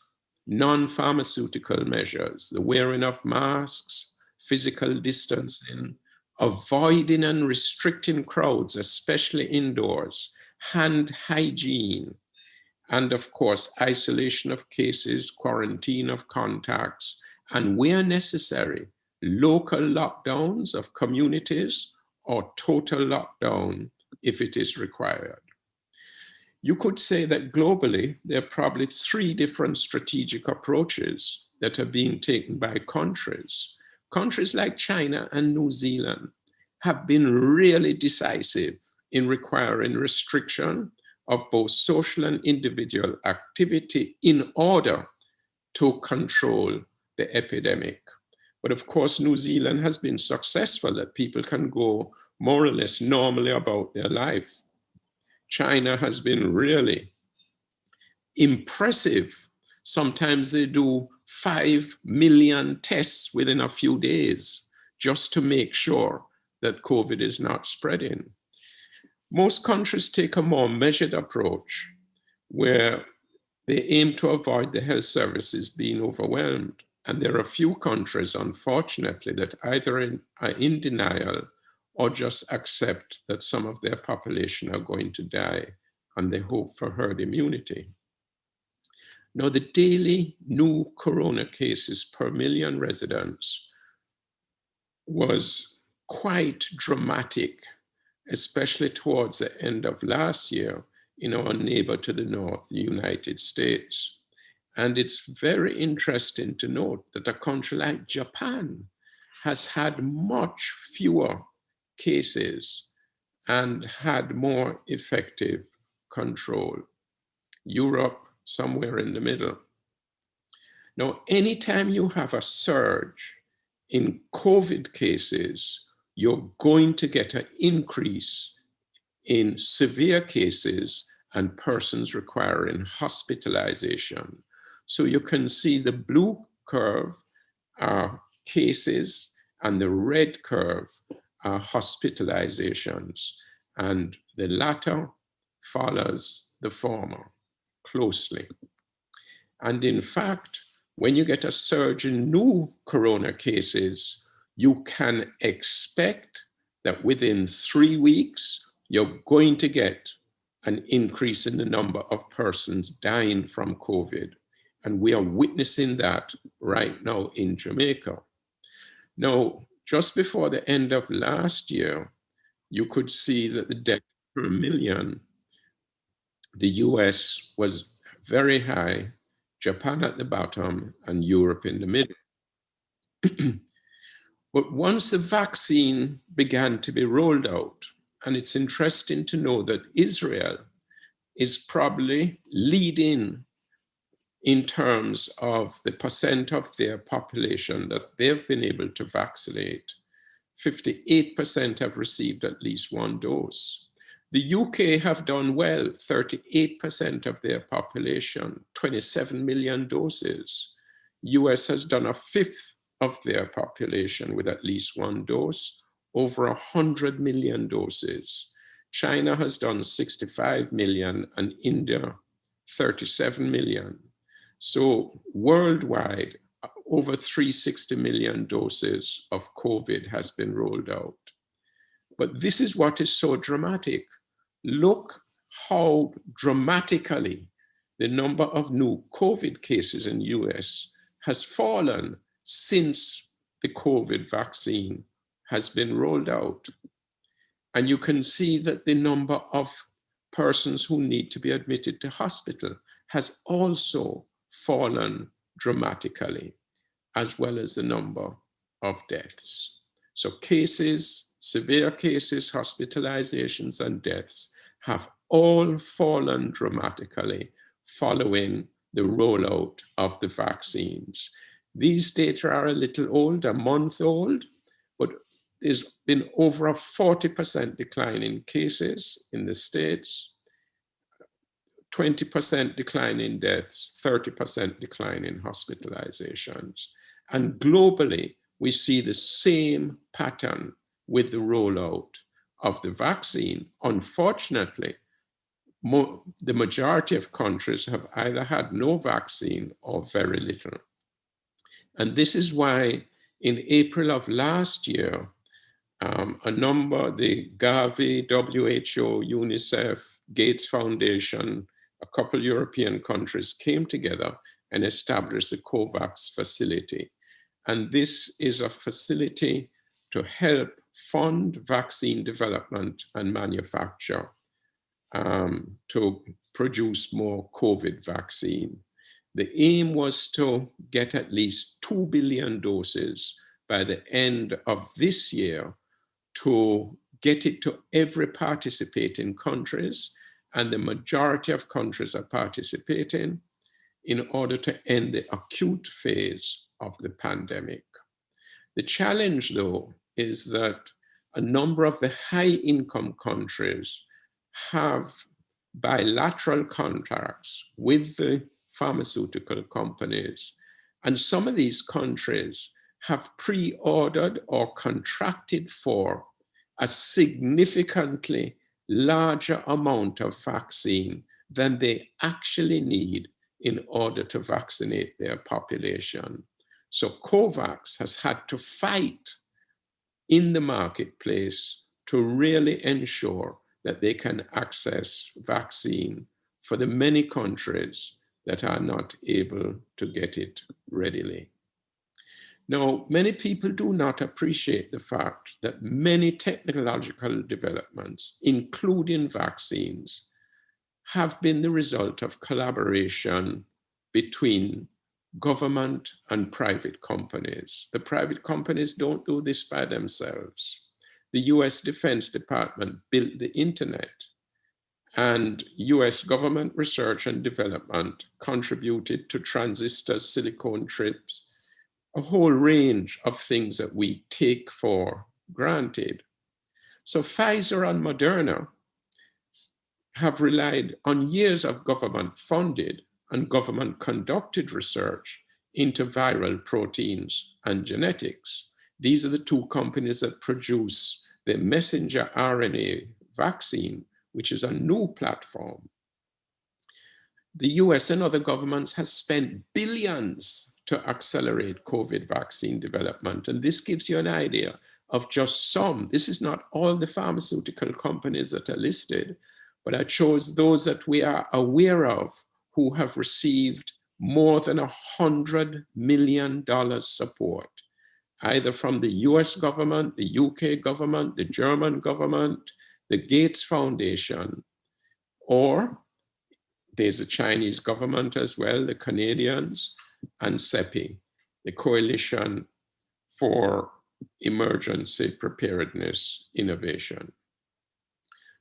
non-pharmaceutical measures: the wearing of masks, physical distancing, avoiding and restricting crowds, especially indoors, hand hygiene, and of course, isolation of cases, quarantine of contacts, and where necessary, local lockdowns of communities or total lockdown if it is required. You could say that globally, there are probably 3 different strategic approaches that are being taken by countries. Countries like China and New Zealand have been really decisive in requiring restriction of both social and individual activity in order to control the epidemic. But of course, New Zealand has been successful that people can go more or less normally about their life. China has been really impressive. Sometimes they do 5 million tests within a few days just to make sure that COVID is not spreading. Most countries take a more measured approach where they aim to avoid the health services being overwhelmed. And there are a few countries, unfortunately, that either are in denial or just accept that some of their population are going to die, and they hope for herd immunity. Now, the daily new corona cases per million residents was quite dramatic, especially towards the end of last year in our neighbor to the north, the United States. And it's very interesting to note that a country like Japan has had much fewer cases and had more effective control. Europe, somewhere in the middle. Now, anytime you have a surge in COVID cases, you're going to get an increase in severe cases and persons requiring hospitalization. So you can see the blue curve are cases and the red curve are hospitalizations, and the latter follows the former closely. And in fact, when you get a surge in new corona cases, you can expect that within 3 weeks, you're going to get an increase in the number of persons dying from COVID. And we are witnessing that right now in Jamaica. Now, just before the end of last year, you could see that the death per million, the US was very high, Japan at the bottom, and Europe in the middle. But once the vaccine began to be rolled out, and it's interesting to know that Israel is probably leading in terms of the percent of their population that they've been able to vaccinate. 58% have received at least 1 dose. The UK have done well, 38% of their population, 27 million doses. US has done 1/5 of their population with at least 1 dose, over 100 million doses. China has done 65 million and India 37 million. So worldwide, over 360 million doses of COVID has been rolled out. But this is what is so dramatic. Look how dramatically the number of new COVID cases in the US has fallen since the COVID vaccine has been rolled out. And you can see that the number of persons who need to be admitted to hospital has also fallen dramatically, as well as the number of deaths. So cases, severe cases, hospitalizations, and deaths have all fallen dramatically following the rollout of the vaccines. These data are a little old, a month old, but there's been over a 40% decline in cases in the States, 20% decline in deaths, 30% decline in hospitalizations. And globally, we see the same pattern with the rollout of the vaccine. Unfortunately, the majority of countries have either had no vaccine or very little. And this is why in April of last year, the Gavi, WHO, UNICEF, Gates Foundation, a couple European countries came together and established the COVAX facility. And this is a facility to help fund vaccine development and manufacture to produce more COVID vaccine. The aim was to get at least 2 billion doses by the end of this year to get it to every participating countries, and the majority of countries are participating in order to end the acute phase of the pandemic. The challenge, though, is that a number of the high-income countries have bilateral contracts with the pharmaceutical companies, and some of these countries have pre-ordered or contracted for a significantly larger amount of vaccine than they actually need in order to vaccinate their population. So COVAX has had to fight in the marketplace to really ensure that they can access vaccine for the many countries that are not able to get it readily. Now, many people do not appreciate the fact that many technological developments, including vaccines, have been the result of collaboration between government and private companies. The private companies don't do this by themselves. The US Defense Department built the internet, and US government research and development contributed to transistors, silicone chips, a whole range of things that we take for granted. So Pfizer and Moderna have relied on years of government funded and government conducted research into viral proteins and genetics. These are the two companies that produce the messenger RNA vaccine, which is a new platform. The US and other governments have spent billions to accelerate COVID vaccine development. And this gives you an idea of just some. This is not all the pharmaceutical companies that are listed, but I chose those that we are aware of who have received more than $100 million support, either from the US government, the UK government, the German government, the Gates Foundation, or there's the Chinese government as well, the Canadians, and CEPI, the Coalition for Emergency Preparedness Innovation.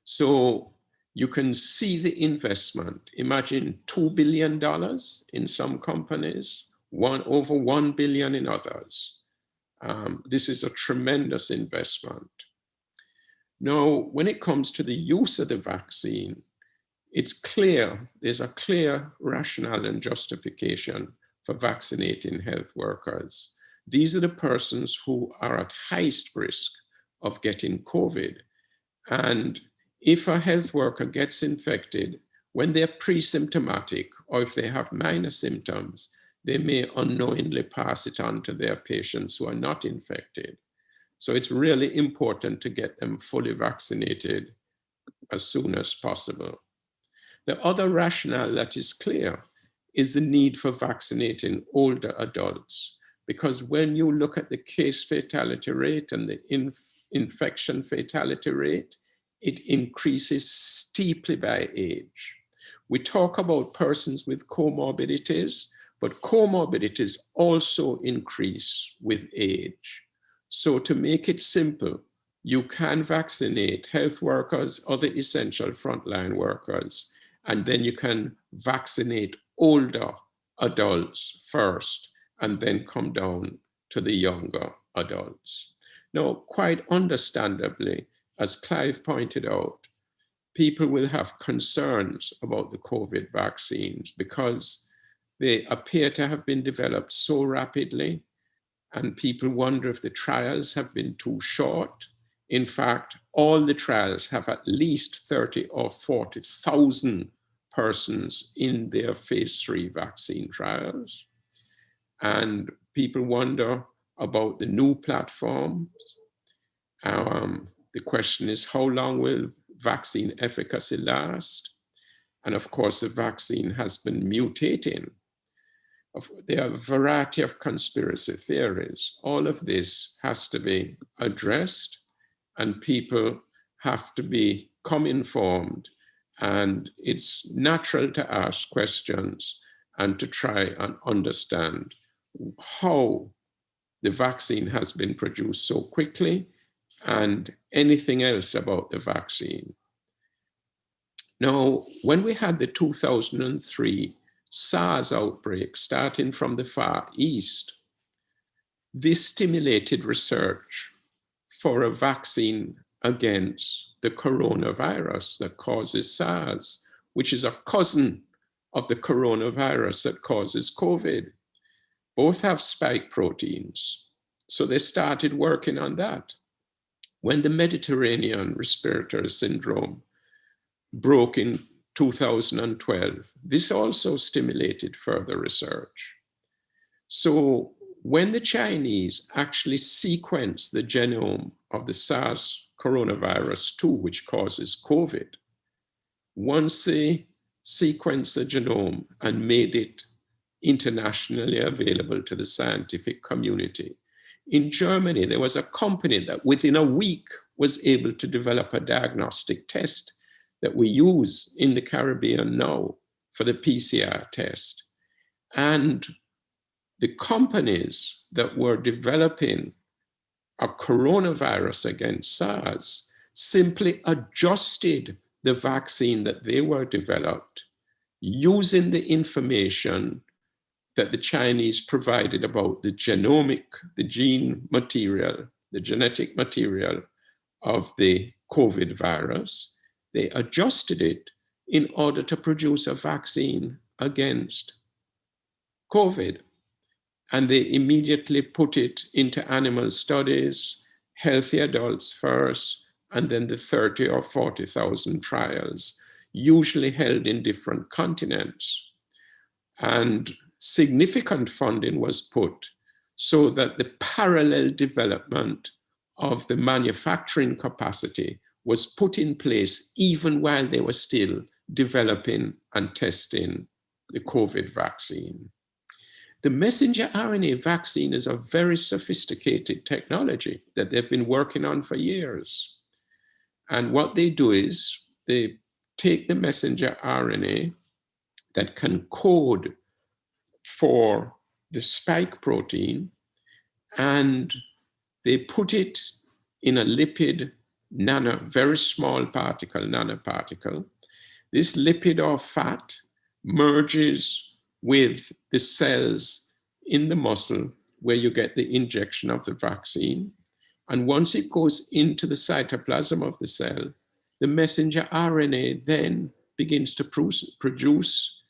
So you can see the investment. Imagine $2 billion in some companies, over $1 billion in others. This is a tremendous investment. Now, when it comes to the use of the vaccine, it's clear, there's a clear rationale and justification for vaccinating health workers. These are the persons who are at highest risk of getting COVID. And if a health worker gets infected, when they're pre-symptomatic or if they have minor symptoms, they may unknowingly pass it on to their patients who are not infected. So it's really important to get them fully vaccinated as soon as possible. The other rationale that is clear is the need for vaccinating older adults, because when you look at the case fatality rate and the infection fatality rate, it increases steeply by age. We talk about persons with comorbidities, but comorbidities also increase with age. So to make it simple, you can vaccinate health workers, other essential frontline workers, and then you can vaccinate older adults first, and then come down to the younger adults. Now, quite understandably, as Clive pointed out, people will have concerns about the COVID vaccines because they appear to have been developed so rapidly, and people wonder if the trials have been too short. In fact, all the trials have at least 30 or 40,000 persons in their phase 3 vaccine trials. And people wonder about the new platforms. The question is, how long will vaccine efficacy last? And of course, the vaccine has been mutating. there are a variety of conspiracy theories. All of this has to be addressed, and people have to become informed. And it's natural to ask questions and to try and understand how the vaccine has been produced so quickly and anything else about the vaccine. Now, when we had the 2003 SARS outbreak starting from the Far East, this stimulated research for a vaccine against the coronavirus that causes SARS, which is a cousin of the coronavirus that causes COVID. Both have spike proteins. So they started working on that. When the Mediterranean respiratory syndrome broke in 2012, this also stimulated further research. So when the Chinese actually sequenced the genome of the SARS coronavirus 2, which causes COVID, once they sequenced the genome and made it internationally available to the scientific community, in Germany, there was a company that within a week was able to develop a diagnostic test that we use in the Caribbean now for the PCR test. And the companies that were developing a coronavirus against SARS simply adjusted the vaccine that they were developed using the information that the Chinese provided about the gene material, the genetic material of the COVID virus. They adjusted it in order to produce a vaccine against COVID. And they immediately put it into animal studies, healthy adults first, and then the 30 or 40,000 trials, usually held in different continents. And significant funding was put so that the parallel development of the manufacturing capacity was put in place even while they were still developing and testing the COVID vaccine. The messenger RNA vaccine is a very sophisticated technology that they've been working on for years. And what they do is they take the messenger RNA that can code for the spike protein, and they put it in a lipid very small particle, nanoparticle. This lipid or fat merges with the cells in the muscle where you get the injection of the vaccine. And once it goes into the cytoplasm of the cell, the messenger RNA then begins to produce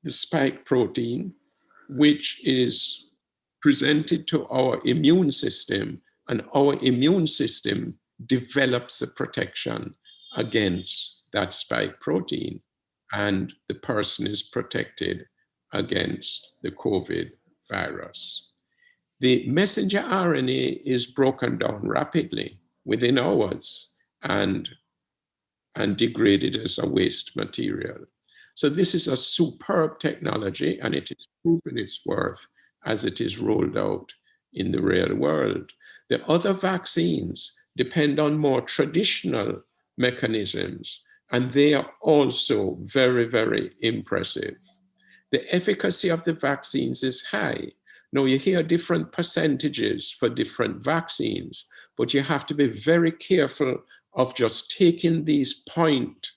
the spike protein, which is presented to our immune system, and our immune system develops a protection against that spike protein, and the person is protected against the COVID virus. The messenger RNA is broken down rapidly within hours and degraded as a waste material. So this is a superb technology, and it is proven its worth as it is rolled out in the real world. The other vaccines depend on more traditional mechanisms, and they are also very, very impressive. The efficacy of the vaccines is high. Now, you hear different percentages for different vaccines, but you have to be very careful of just taking these point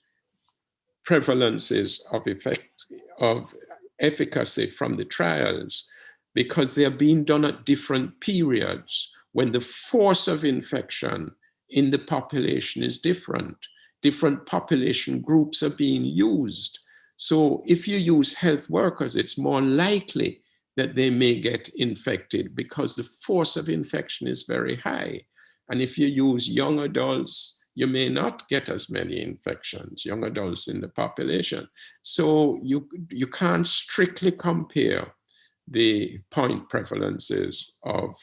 prevalences of efficacy from the trials, because they're being done at different periods when the force of infection in the population is different. Different population groups are being used. So if you use health workers, it's more likely that they may get infected because the force of infection is very high. And if you use young adults, you may not get as many infections, young adults in the population. So you can't strictly compare the point prevalences of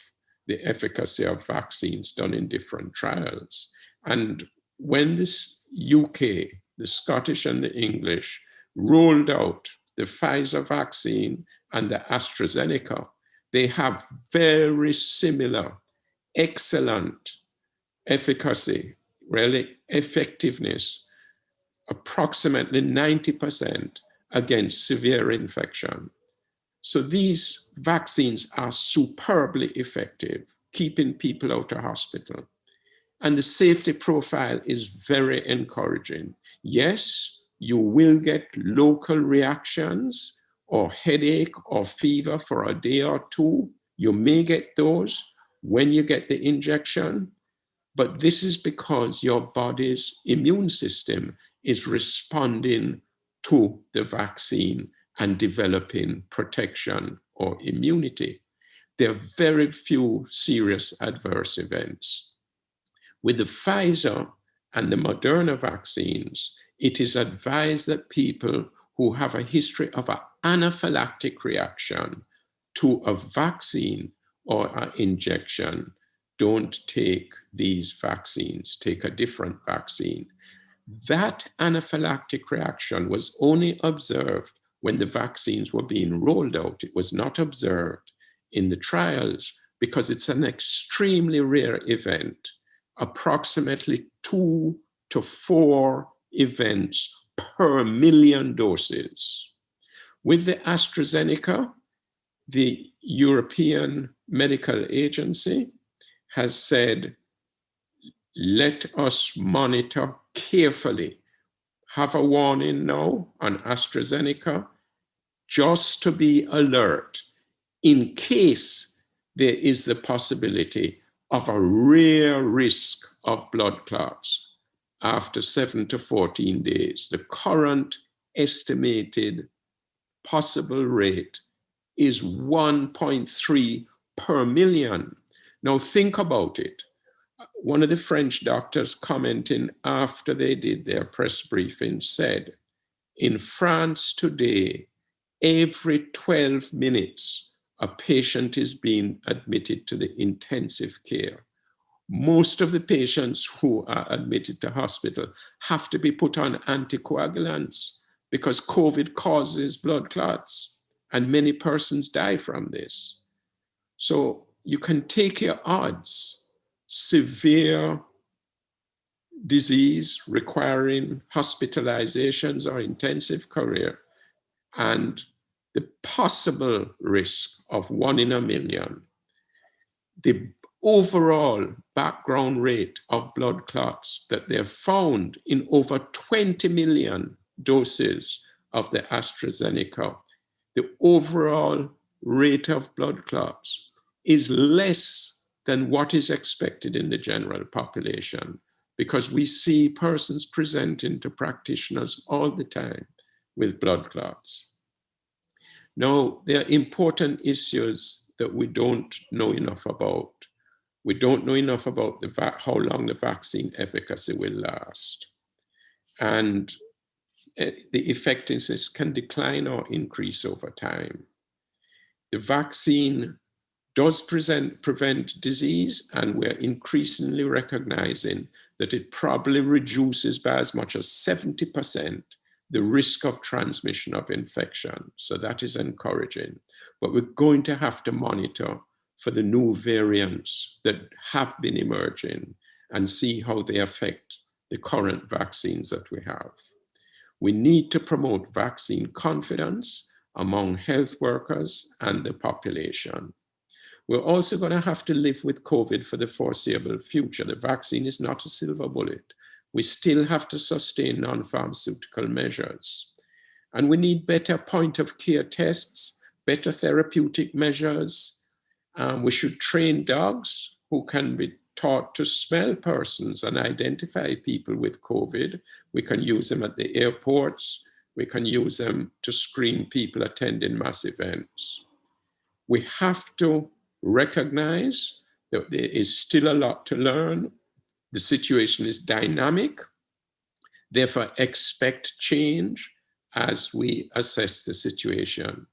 the efficacy of vaccines done in different trials. And when this UK, the Scottish and the English, rolled out the Pfizer vaccine and the AstraZeneca, they have very similar, excellent efficacy, really effectiveness, approximately 90% against severe infection. So these vaccines are superbly effective, keeping people out of hospital. And the safety profile is very encouraging. Yes, you will get local reactions or headache or fever for a day or two. You may get those when you get the injection, but this is because your body's immune system is responding to the vaccine and developing protection or immunity. There are very few serious adverse events. With the Pfizer and the Moderna vaccines, it is advised that people who have a history of an anaphylactic reaction to a vaccine or an injection don't take these vaccines, take a different vaccine. That anaphylactic reaction was only observed when the vaccines were being rolled out. It was not observed in the trials because it's an extremely rare event. Approximately 2 to 4 events per million doses. With the AstraZeneca, the European Medical Agency has said, let us monitor carefully. Have a warning now on AstraZeneca, just to be alert in case there is the possibility of a rare risk of blood clots after 7 to 14 days. The current estimated possible rate is 1.3 per million. Now think about it. One of the French doctors commenting after they did their press briefing said, in France today, every 12 minutes, a patient is being admitted to the intensive care. Most of the patients who are admitted to hospital have to be put on anticoagulants because COVID causes blood clots, and many persons die from this. So you can take your odds. Severe disease requiring hospitalizations or intensive care, and the possible risk of 1 in a million. The overall background rate of blood clots that they've found in over 20 million doses of the AstraZeneca, the overall rate of blood clots is less than what is expected in the general population, because we see persons presenting to practitioners all the time with blood clots. Now, there are important issues that we don't know enough about. We don't know enough about how long the vaccine efficacy will last. And the effectiveness can decline or increase over time. The vaccine does prevent disease, and we're increasingly recognizing that it probably reduces by as much as 70% the risk of transmission of infection. So that is encouraging. But we're going to have to monitor for the new variants that have been emerging and see how they affect the current vaccines that we have. We need to promote vaccine confidence among health workers and the population. We're also going to have to live with COVID for the foreseeable future. The vaccine is not a silver bullet. We still have to sustain non-pharmaceutical measures. And we need better point-of-care tests, better therapeutic measures. We should train dogs who can be taught to smell persons and identify people with COVID. We can use them at the airports. We can use them to screen people attending mass events. We have to recognize that there is still a lot to learn. The situation is dynamic. Therefore, expect change as we assess the situation.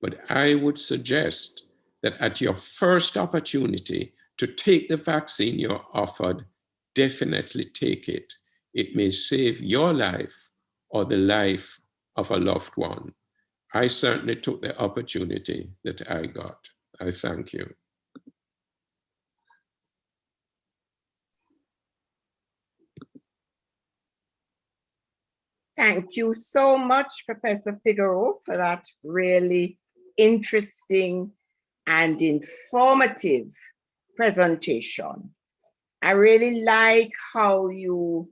But I would suggest that at your first opportunity to take the vaccine you're offered, definitely take it. It may save your life or the life of a loved one. I certainly took the opportunity that I got. I thank you. Thank you so much, Professor Figueroa, for that really interesting and informative presentation. I really like how you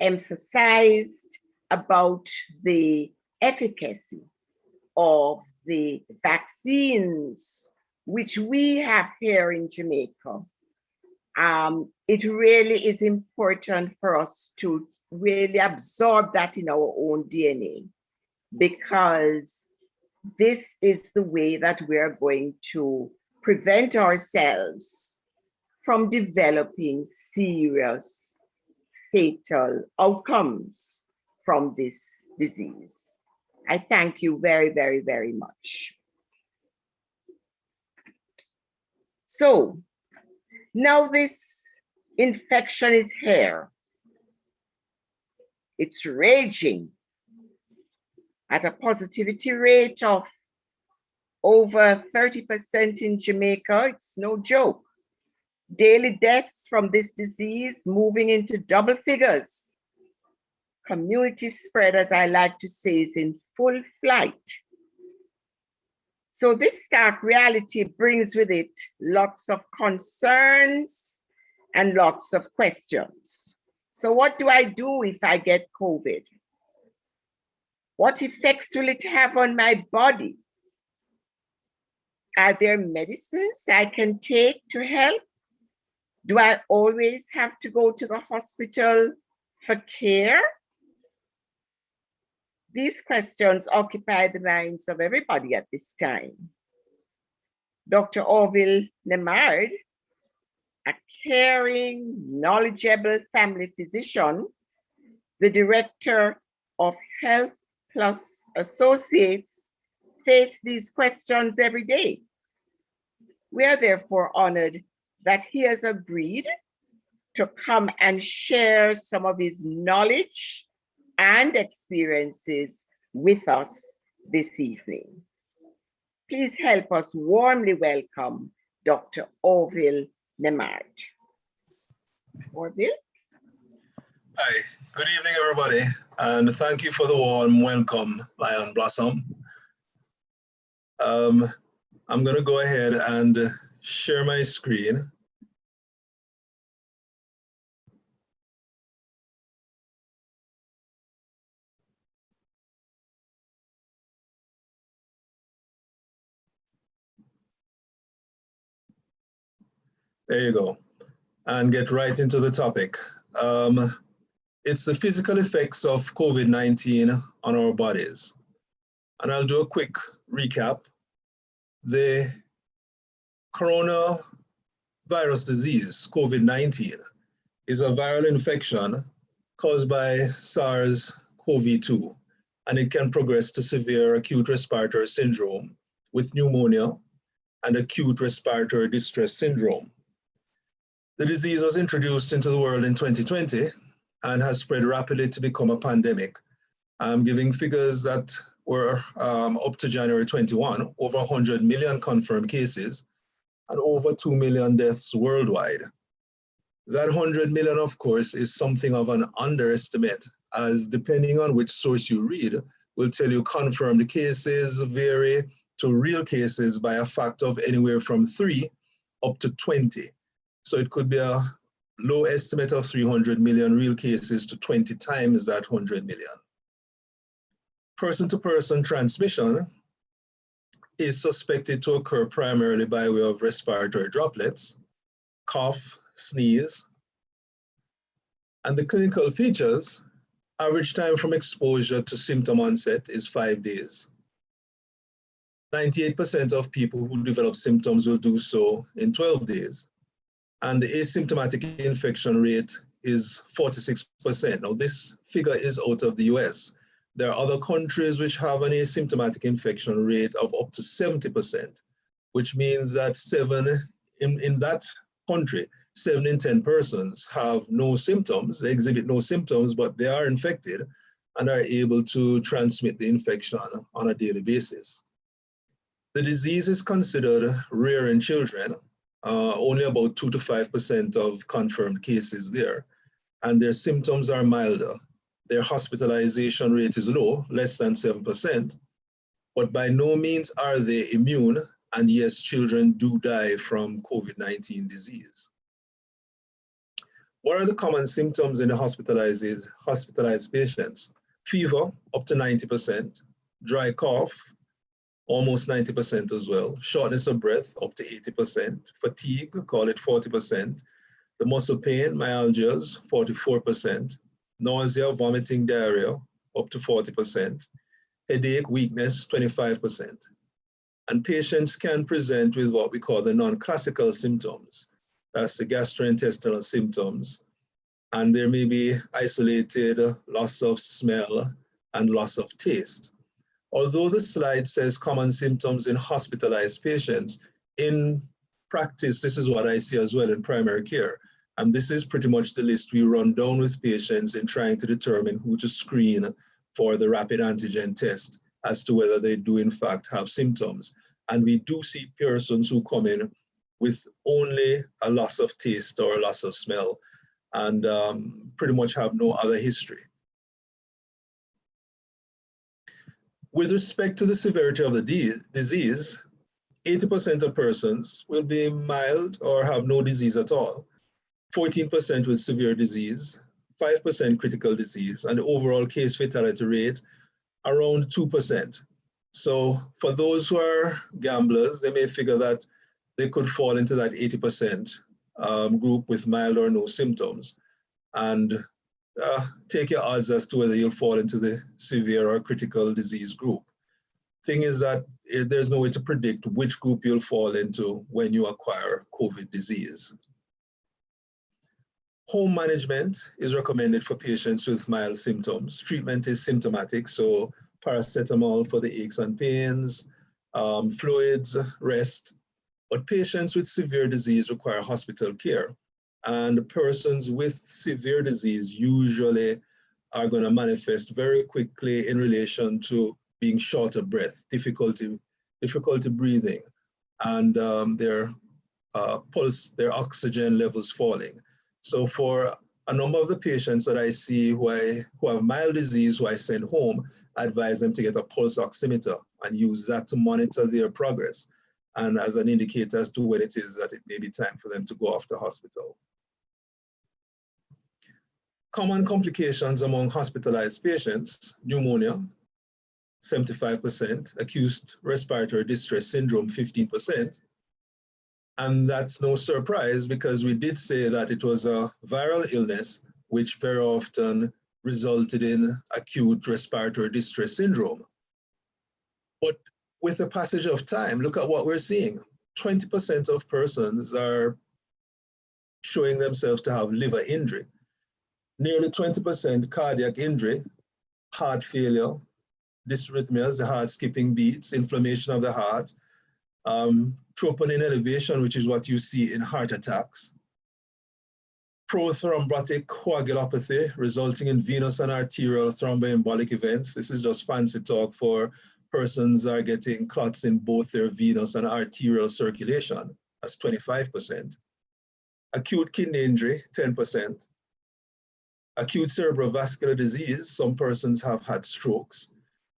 emphasized about the efficacy of the vaccines which we have here in Jamaica. It really is important for us to really absorb that in our own DNA, because this is the way that we are going to prevent ourselves from developing serious fatal outcomes from this disease. I thank you very, very, very much. So now this infection is here. It's raging at a positivity rate of over 30% in Jamaica. It's no joke. Daily deaths from this disease moving into double figures. Community spread, as I like to say, is in full flight. So this stark reality brings with it lots of concerns and lots of questions. So what do I do if I get COVID? What effects will it have on my body? Are there medicines I can take to help? Do I always have to go to the hospital for care? These questions occupy the minds of everybody at this time. Dr. Orville Nemard, a caring, knowledgeable family physician, the director of Health Plus Associates, face these questions every day. We are therefore honored that he has agreed to come and share some of his knowledge and experiences with us this evening. Please help us warmly welcome Dr. Orville Nemard. Orville? Hi, good evening, everybody, and thank you for the warm welcome, Lion Blossom. I'm going to go ahead and share my screen. There you go, and get right into the topic. It's the physical effects of COVID-19 on our bodies. And I'll do a quick recap. The coronavirus disease, COVID-19, is a viral infection caused by SARS-CoV-2, and it can progress to severe acute respiratory syndrome with pneumonia and acute respiratory distress syndrome. The disease was introduced into the world in 2020 and has spread rapidly to become a pandemic. I'm giving figures that were up to January 21, over 100 million confirmed cases and over 2 million deaths worldwide. That 100 million, of course, is something of an underestimate, as depending on which source you read, will tell you confirmed cases vary to real cases by a factor of anywhere from 3 up to 20. So it could be a low estimate of 300 million real cases to 20 times that 100 million. Person-to-person transmission is suspected to occur primarily by way of respiratory droplets, cough, sneeze. And the clinical features, average time from exposure to symptom onset is 5 days. 98% of people who develop symptoms will do so in 12 days. And the asymptomatic infection rate is 46%. Now, this figure is out of the US. There are other countries which have an asymptomatic infection rate of up to 70%, which means that in that country, 7 in 10 persons have no symptoms, they exhibit no symptoms, but they are infected. and are able to transmit the infection on a daily basis. The disease is considered rare in children, only about 2 to 5% of confirmed cases there, and their symptoms are milder. Their hospitalization rate is low, less than 7%, but by no means are they immune, and yes, children do die from COVID-19 disease. What are the common symptoms in the hospitalized patients? Fever, up to 90%, dry cough, almost 90% as well, shortness of breath, up to 80%, fatigue, call it 40%, the muscle pain, myalgias, 44%, nausea, vomiting, diarrhea, up to 40%, headache, weakness, 25%. And patients can present with what we call the non-classical symptoms. That's the gastrointestinal symptoms. And there may be isolated loss of smell and loss of taste. Although the slide says common symptoms in hospitalized patients, in practice, this is what I see as well in primary care. And this is pretty much the list we run down with patients in trying to determine who to screen for the rapid antigen test as to whether they do in fact have symptoms. And we do see persons who come in with only a loss of taste or a loss of smell and pretty much have no other history. With respect to the severity of the disease, 80% of persons will be mild or have no disease at all, 14% with severe disease, 5% critical disease, and the overall case fatality rate around 2%. So for those who are gamblers, they may figure that they could fall into that 80% group with mild or no symptoms, and take your odds as to whether you'll fall into the severe or critical disease group. Thing is that there's no way to predict which group you'll fall into when you acquire COVID disease. Home management is recommended for patients with mild symptoms. Treatment is symptomatic, so paracetamol for the aches and pains, fluids, rest. But patients with severe disease require hospital care. And persons with severe disease usually are going to manifest very quickly in relation to being short of breath, difficulty breathing, and their pulse, their oxygen levels falling. So for a number of the patients that I see who have mild disease, who I send home, I advise them to get a pulse oximeter and use that to monitor their progress and as an indicator as to when it is that it may be time for them to go off to hospital. Common complications among hospitalized patients: pneumonia, 75%, acute respiratory distress syndrome, 15%. And that's no surprise because we did say that it was a viral illness, which very often resulted in acute respiratory distress syndrome. But with the passage of time, look at what we're seeing. 20% of persons are showing themselves to have liver injury. Nearly 20% cardiac injury, heart failure, dysrhythmias, the heart skipping beats, inflammation of the heart, troponin elevation, which is what you see in heart attacks, prothrombotic coagulopathy resulting in venous and arterial thromboembolic events. This is just fancy talk for persons are getting clots in both their venous and arterial circulation. That's 25%. Acute kidney injury, 10%. Acute cerebrovascular disease, some persons have had strokes,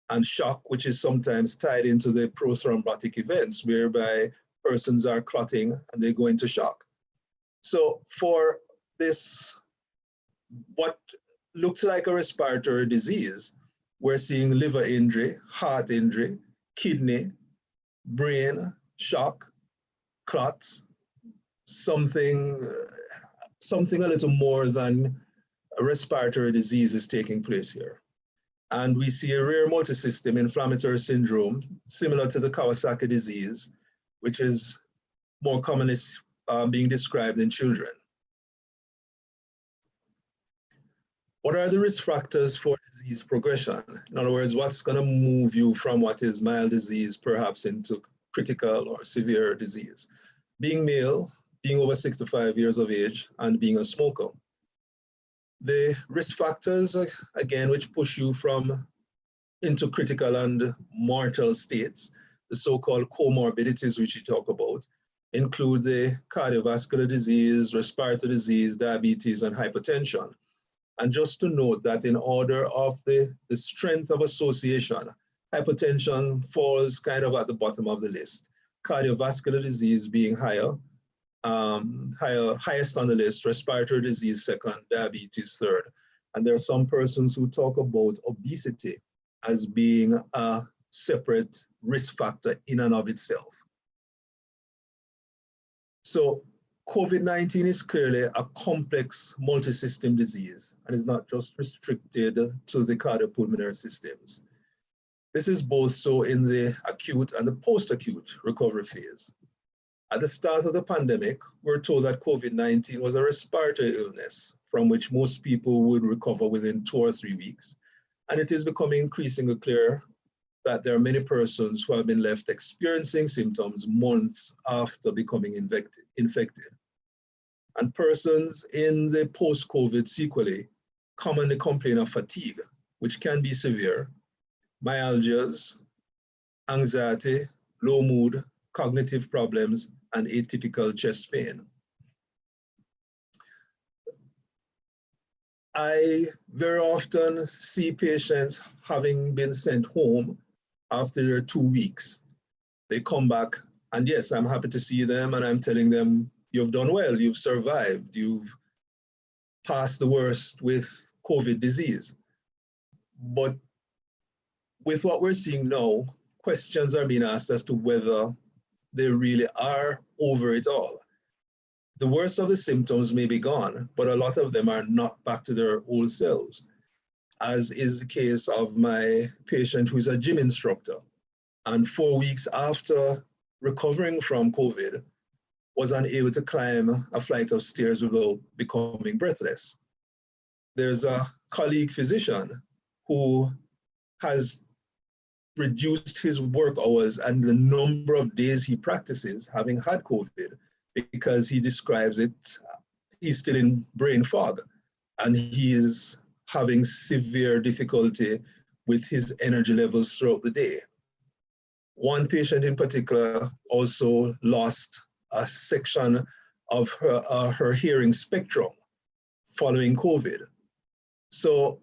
and shock, which is sometimes tied into the prothrombotic events, whereby persons are clotting and they go into shock. So for this, what looks like a respiratory disease, we're seeing liver injury, heart injury, kidney, brain, shock, clots, something a little more than a respiratory disease is taking place here. And we see a rare multisystem inflammatory syndrome, similar to the Kawasaki disease, which is more commonly being described in children. What are the risk factors for disease progression? In other words, what's going to move you from what is mild disease perhaps into critical or severe disease? Being male, being over 65 years of age, and being a smoker. The risk factors, again, which push you into critical and mortal states, the so-called comorbidities which you talk about, include the cardiovascular disease, respiratory disease, diabetes, and hypertension. And just to note that in order of the strength of association, hypertension falls kind of at the bottom of the list. Cardiovascular disease being highest on the list, respiratory disease second, diabetes third. And there are some persons who talk about obesity as being a separate risk factor in and of itself. So COVID-19 is clearly a complex multi-system disease and is not just restricted to the cardiopulmonary systems. This is both so in the acute and the post-acute recovery phase. At the start of the pandemic, we're told that COVID-19 was a respiratory illness from which most people would recover within 2 or 3 weeks. And it is becoming increasingly clear that there are many persons who have been left experiencing symptoms months after becoming infected. And persons in the post-COVID sequelae commonly complain of fatigue, which can be severe, myalgias, anxiety, low mood, cognitive problems, and atypical chest pain. I very often see patients having been sent home after their 2 weeks. They come back, and yes, I'm happy to see them, and I'm telling them, you've done well, you've survived, you've passed the worst with COVID disease. But with what we're seeing now, questions are being asked as to whether they really are over it all. The worst of the symptoms may be gone, but a lot of them are not back to their old selves, as is the case of my patient who's a gym instructor. And 4 weeks after recovering from COVID, was unable to climb a flight of stairs without becoming breathless. There's a colleague physician who has reduced his work hours and the number of days he practices having had COVID, because he describes it, he's still in brain fog and he is having severe difficulty with his energy levels throughout the day. One patient in particular also lost a section of her hearing spectrum following COVID. So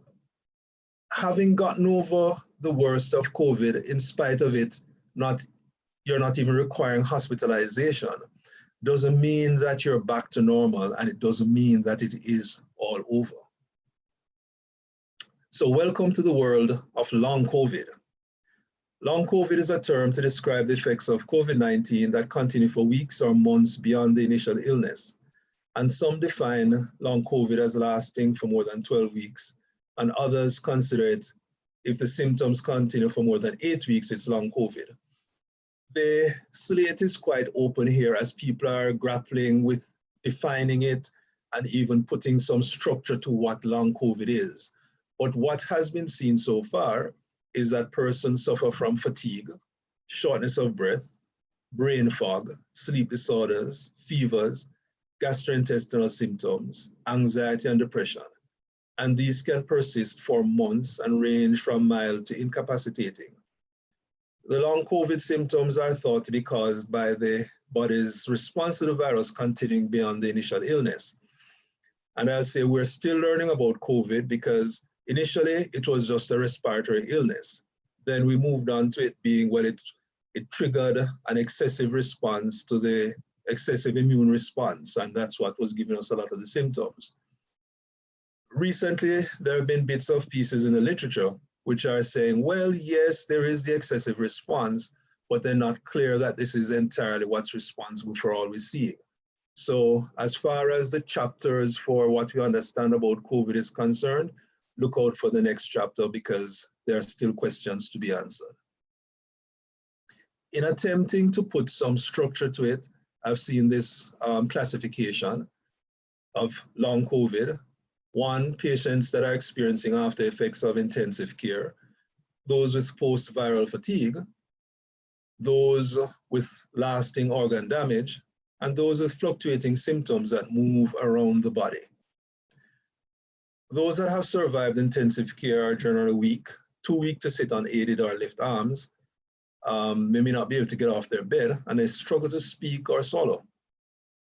having gotten over the worst of COVID, in spite of it, you're not even requiring hospitalization, doesn't mean that you're back to normal, and it doesn't mean that it is all over. So welcome to the world of long COVID. Long COVID is a term to describe the effects of COVID-19 that continue for weeks or months beyond the initial illness. And some define long COVID as lasting for more than 12 weeks, and others consider it, if the symptoms continue for more than 8 weeks, it's long COVID. The slate is quite open here as people are grappling with defining it and even putting some structure to what long COVID is. But what has been seen so far is that persons suffer from fatigue, shortness of breath, brain fog, sleep disorders, fevers, gastrointestinal symptoms, anxiety and depression. And these can persist for months and range from mild to incapacitating. The long COVID symptoms are thought to be caused by the body's response to the virus continuing beyond the initial illness. And I'll say we're still learning about COVID because initially it was just a respiratory illness. Then we moved on to it being, well, it triggered an excessive response to the excessive immune response, and that's what was giving us a lot of the symptoms. Recently, there have been bits of pieces in the literature which are saying, well, yes, there is the excessive response, but they're not clear that this is entirely what's responsible for all we're seeing. So as far as the chapters for what we understand about COVID is concerned, look out for the next chapter because there are still questions to be answered. In attempting to put some structure to it, I've seen this classification of long COVID. 1, patients that are experiencing after effects of intensive care, those with post-viral fatigue, those with lasting organ damage, and those with fluctuating symptoms that move around the body. Those that have survived intensive care are generally weak, too weak to sit unaided or lift arms. They may not be able to get off their bed, and they struggle to speak or swallow.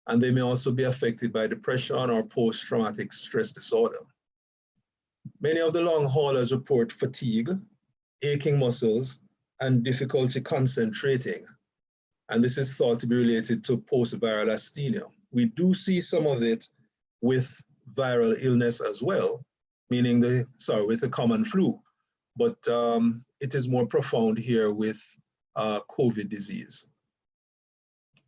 And they may also be affected by depression or post-traumatic stress disorder. Many of the long haulers report fatigue, aching muscles, and difficulty concentrating. And this is thought to be related to post-viral asthenia. We do see some of it with viral illness as well, meaning with the common flu, but it is more profound here with COVID disease.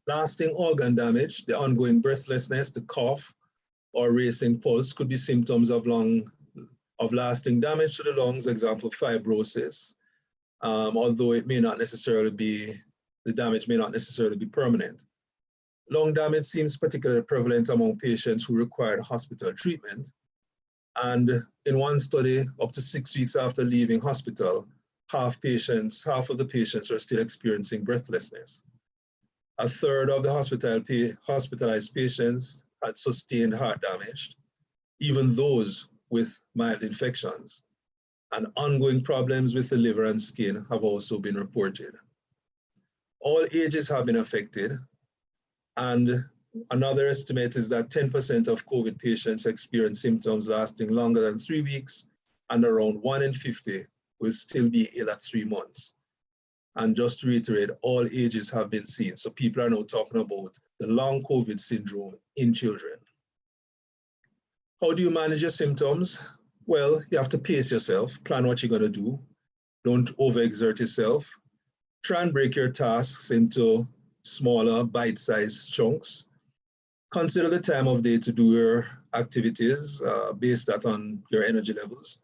Lasting organ damage, the ongoing breathlessness, the cough, or racing pulse could be symptoms of lasting damage to the lungs, example, fibrosis, although it may not necessarily be, the damage may not necessarily be permanent. Lung damage seems particularly prevalent among patients who required hospital treatment. And in one study, up to 6 weeks after leaving hospital, half of the patients are still experiencing breathlessness. A third of the hospitalized patients had sustained heart damage, even those with mild infections. And ongoing problems with the liver and skin have also been reported. All ages have been affected. And another estimate is that 10% of COVID patients experience symptoms lasting longer than 3 weeks, and around 1 in 50 will still be ill at 3 months. And just to reiterate, all ages have been seen. So people are now talking about the long COVID syndrome in children. How do you manage your symptoms? Well, you have to pace yourself, plan what you're going to do. Don't overexert yourself. Try and break your tasks into smaller, bite-sized chunks. Consider the time of day to do your activities based on your energy levels.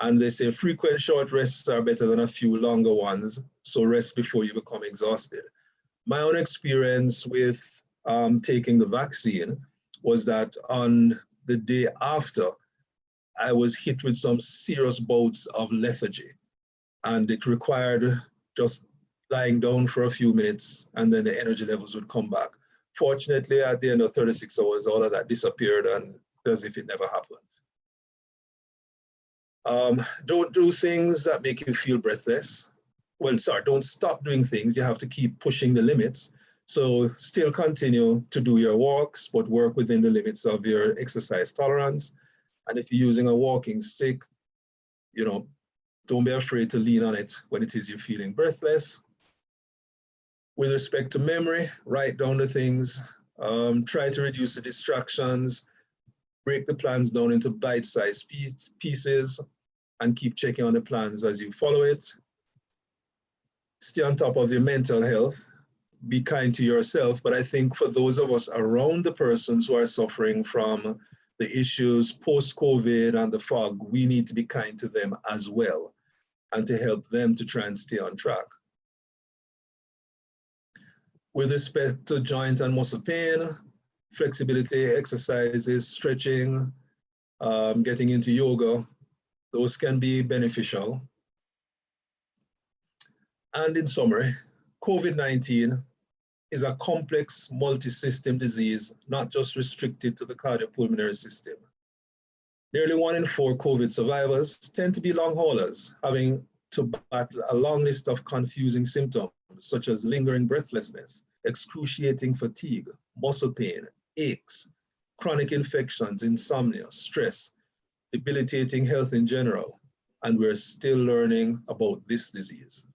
And they say frequent short rests are better than a few longer ones. So rest before you become exhausted. My own experience with taking the vaccine was that on the day after, I was hit with some serious bouts of lethargy. And it required just lying down for a few minutes, and then the energy levels would come back. Fortunately, at the end of 36 hours, all of that disappeared and as if it never happened. Don't do things that make you feel breathless. Well, sorry, don't stop doing things. You have to keep pushing the limits. So still continue to do your walks, but work within the limits of your exercise tolerance. And if you're using a walking stick, don't be afraid to lean on it when it is you're feeling breathless. With respect to memory, write down the things, try to reduce the distractions, break the plans down into bite-sized pieces, and keep checking on the plans as you follow it. Stay on top of your mental health. Be kind to yourself, but I think for those of us around the persons who are suffering from the issues post-COVID and the fog, we need to be kind to them as well and to help them to try and stay on track. With respect to joint and muscle pain, flexibility exercises, stretching, getting into yoga, those can be beneficial. And in summary, COVID-19 is a complex multi-system disease, not just restricted to the cardiopulmonary system. Nearly 1 in 4 COVID survivors tend to be long haulers, having to battle a long list of confusing symptoms, such as lingering breathlessness, excruciating fatigue, muscle pain, aches, chronic infections, insomnia, stress, debilitating health in general, and we're still learning about this disease.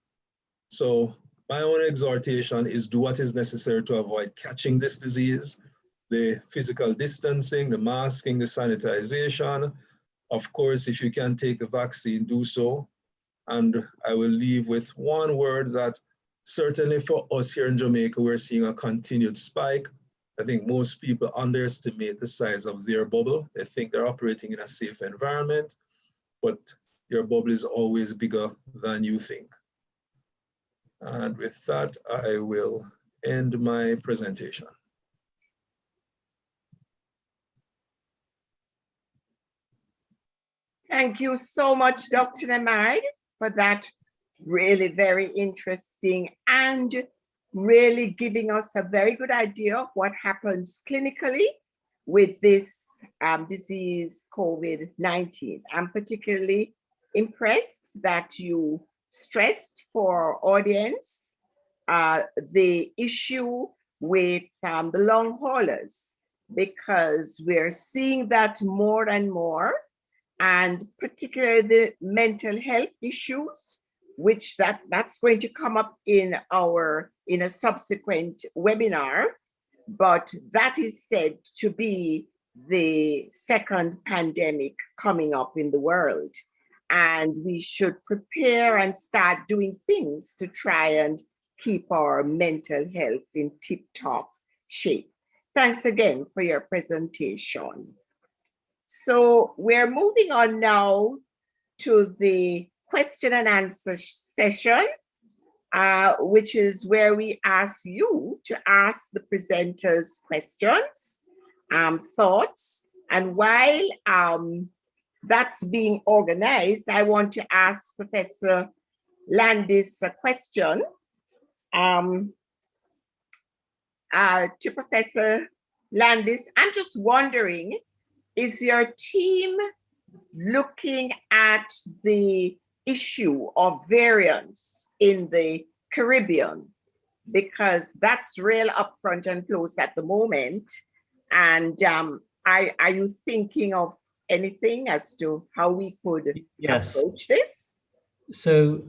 So my own exhortation is do what is necessary to avoid catching this disease, the physical distancing, the masking, the sanitization. Of course, if you can take the vaccine, do so. And I will leave with one word that certainly for us here in Jamaica, we're seeing a continued spike. I think most people underestimate the size of their bubble. They think they're operating in a safe environment, but your bubble is always bigger than you think. And with that, I will end my presentation. Thank you so much, Dr. Nemard, for that really very interesting and really giving us a very good idea of what happens clinically with this disease, COVID-19. I'm particularly impressed that you stressed for our audience the issue with the long haulers, because we're seeing that more and more, and particularly the mental health issues, which that's going to come up in a subsequent webinar. But that is said to be the second pandemic coming up in the world. And we should prepare and start doing things to try and keep our mental health in tip-top shape. Thanks again for your presentation. So we're moving on now to the question and answer session, which is where we ask you to ask the presenters questions, thoughts, and while that's being organized, I want to ask Professor Landis a question. To Professor Landis, I'm just wondering, is your team looking at the issue of variants in the Caribbean? Because that's real upfront and close at the moment. And are you thinking of anything as to how we could approach this? So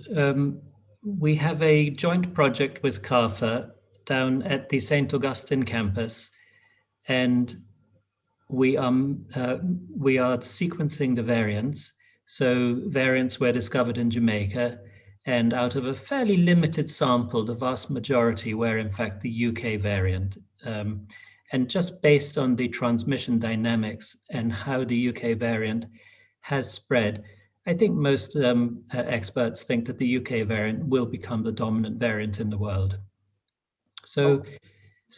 we have a joint project with CARFA down at the St. Augustine campus, and we are sequencing the variants. So variants were discovered in Jamaica, and out of a fairly limited sample, the vast majority were in fact the UK variant. And just based on the transmission dynamics and how the UK variant has spread, I think most experts think that the UK variant will become the dominant variant in the world. So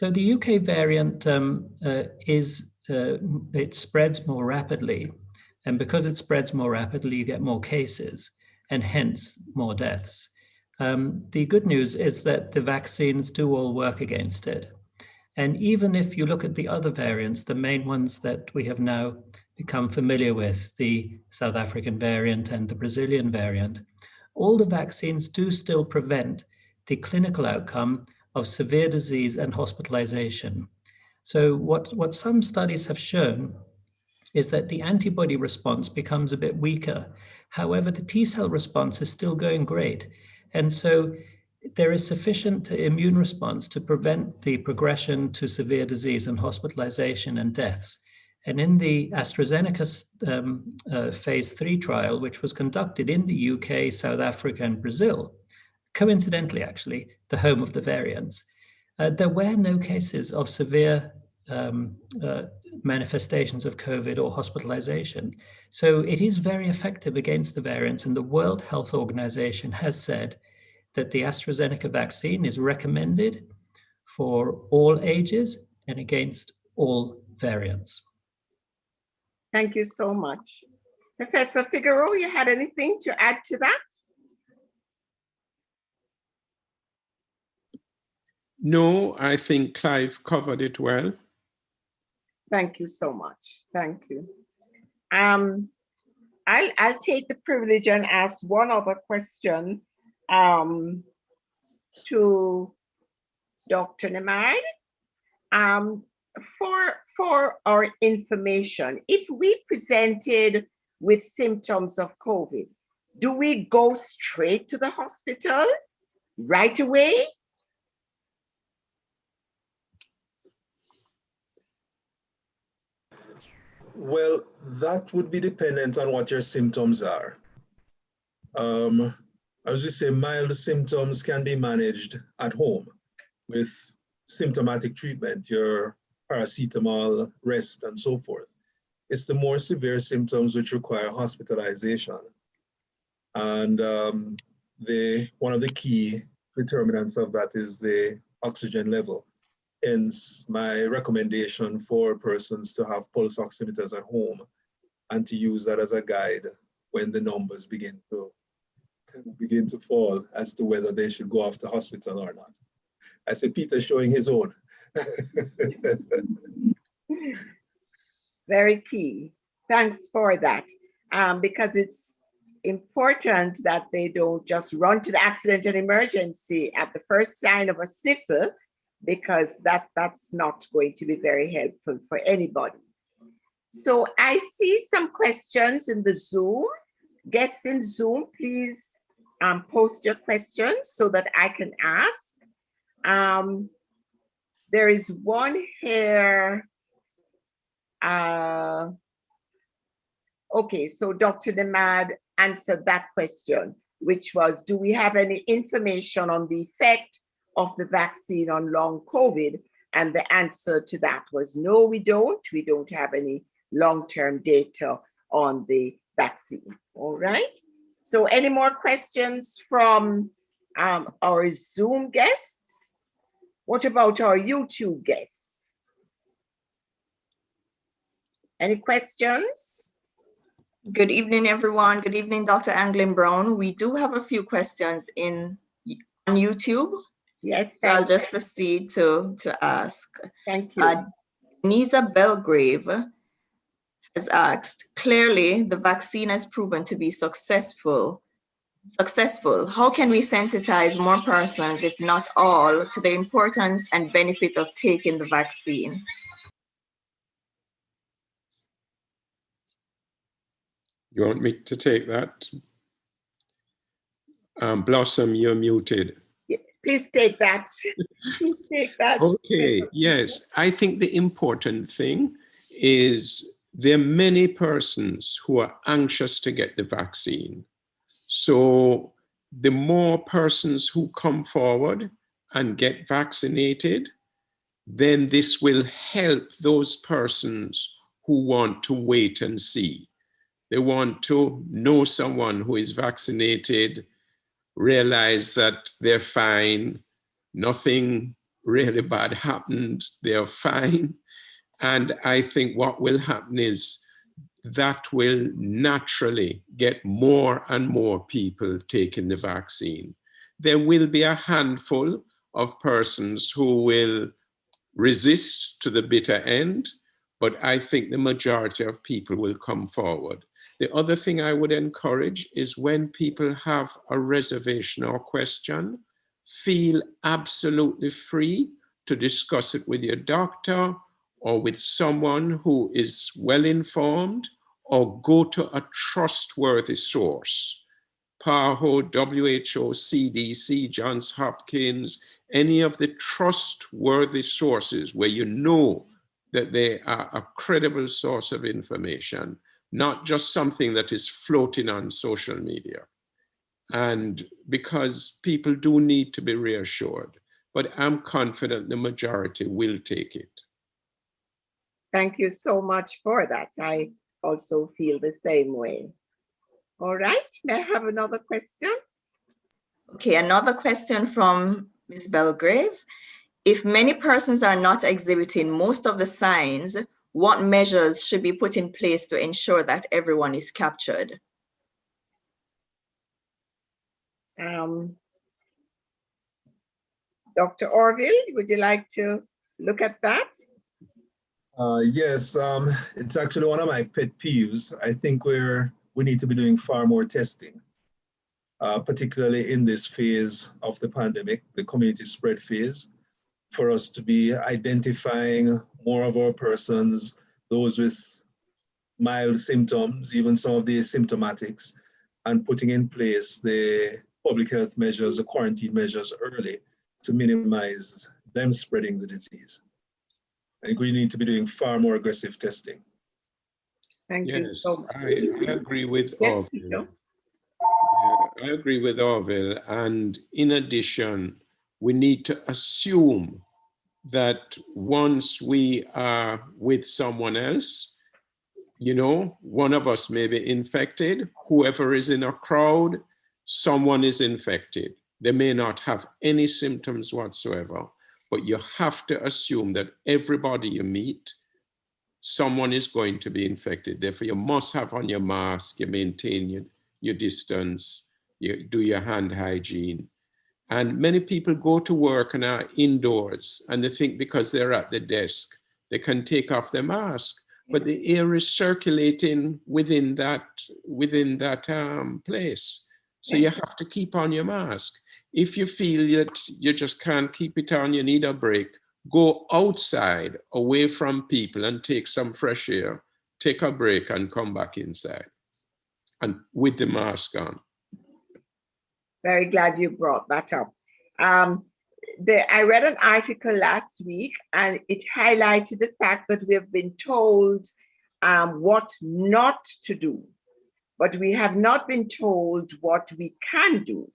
the UK variant it spreads more rapidly, and because it spreads more rapidly, you get more cases and hence more deaths. The good news is that the vaccines do all work against it. And even if you look at the other variants, the main ones that we have now become familiar with, the South African variant and the Brazilian variant, all the vaccines do still prevent the clinical outcome of severe disease and hospitalization. So what some studies have shown is that the antibody response becomes a bit weaker. However, the T-cell response is still going great. And so there is sufficient immune response to prevent the progression to severe disease and hospitalization and deaths. And in the AstraZeneca phase 3 trial, which was conducted in the UK, South Africa, and Brazil, coincidentally, actually, the home of the variants, there were no cases of severe manifestations of COVID or hospitalization. So it is very effective against the variants, and the World Health Organization has said that the AstraZeneca vaccine is recommended for all ages and against all variants. Thank you so much. Professor Figueroa, you had anything to add to that? No, I think Clive covered it well. Thank you so much. Thank you. I'll take the privilege and ask one other question to Dr. Nemad. For our information, if we presented with symptoms of COVID, do we go straight to the hospital right away? Well, that would be dependent on what your symptoms are. As you say, mild symptoms can be managed at home with symptomatic treatment, your paracetamol, rest, and so forth. It's the more severe symptoms which require hospitalization. And one of the key determinants of that is the oxygen level. Hence, my recommendation for persons to have pulse oximeters at home and to use that as a guide when the numbers begin to fall as to whether they should go off to hospital or not. I see Peter showing his own. Very key. Thanks for that. Because it's important that they don't just run to the accident and emergency at the first sign of a sniffle, because that's not going to be very helpful for anybody. So I see some questions in the Zoom. Guests in Zoom, please post your questions so that I can ask. There is one here. Okay, so Dr. Nemad answered that question, which was, do we have any information on the effect of the vaccine on long COVID? And the answer to that was no, we don't. We don't have any long-term data on the vaccine. All right. So any more questions from our Zoom guests? What about our YouTube guests? Any questions? Good evening, everyone. Good evening, Dr. Anglin Brown. We do have a few questions on YouTube. Yes, so I'll just proceed to ask. Thank you. Nisa Belgrave has asked, clearly the vaccine has proven to be successful. How can we sensitize more persons, if not all, to the importance and benefits of taking the vaccine? You want me to take that? Blossom, you're muted. Yeah, please take that. Please take that. Okay, yes. I think the important thing is there are many persons who are anxious to get the vaccine. So the more persons who come forward and get vaccinated, then this will help those persons who want to wait and see. They want to know someone who is vaccinated, realize that they're fine, nothing really bad happened, they're fine. And I think what will happen is that will naturally get more and more people taking the vaccine. There will be a handful of persons who will resist to the bitter end, but I think the majority of people will come forward. The other thing I would encourage is when people have a reservation or question, feel absolutely free to discuss it with your doctor or with someone who is well informed, or go to a trustworthy source. PAHO, WHO, CDC, Johns Hopkins, any of the trustworthy sources where you know that they are a credible source of information, not just something that is floating on social media. And because people do need to be reassured, but I'm confident the majority will take it. Thank you so much for that. I also feel the same way. All right, may I have another question? Okay, another question from Ms. Belgrave. If many persons are not exhibiting most of the signs, what measures should be put in place to ensure that everyone is captured? Dr. Orville, would you like to look at that? Yes, it's actually one of my pet peeves. I think we need to be doing far more testing, particularly in this phase of the pandemic, the community spread phase, for us to be identifying more of our persons, those with mild symptoms, even some of the asymptomatics, and putting in place the public health measures, the quarantine measures early to minimize them spreading the disease. I think we need to be doing far more aggressive testing. Thank you so much. I agree with Yes, Orville. Peter. I agree with Orville. And in addition, we need to assume that once we are with someone else, you know, one of us may be infected, whoever is in a crowd, someone is infected. They may not have any symptoms whatsoever, but you have to assume that everybody you meet, someone is going to be infected. Therefore, you must have on your mask, you maintain your distance, you do your hand hygiene. And many people go to work and are indoors, and they think because they're at the desk, they can take off their mask. but the air is circulating within that place. So you have to keep on your mask. If you feel that you just can't keep it on, you need a break, go outside away from people and take some fresh air, take a break and come back inside and with the mask on. Very glad you brought that up. I read an article last week and it highlighted the fact that we have been told what not to do, but we have not been told what we can do.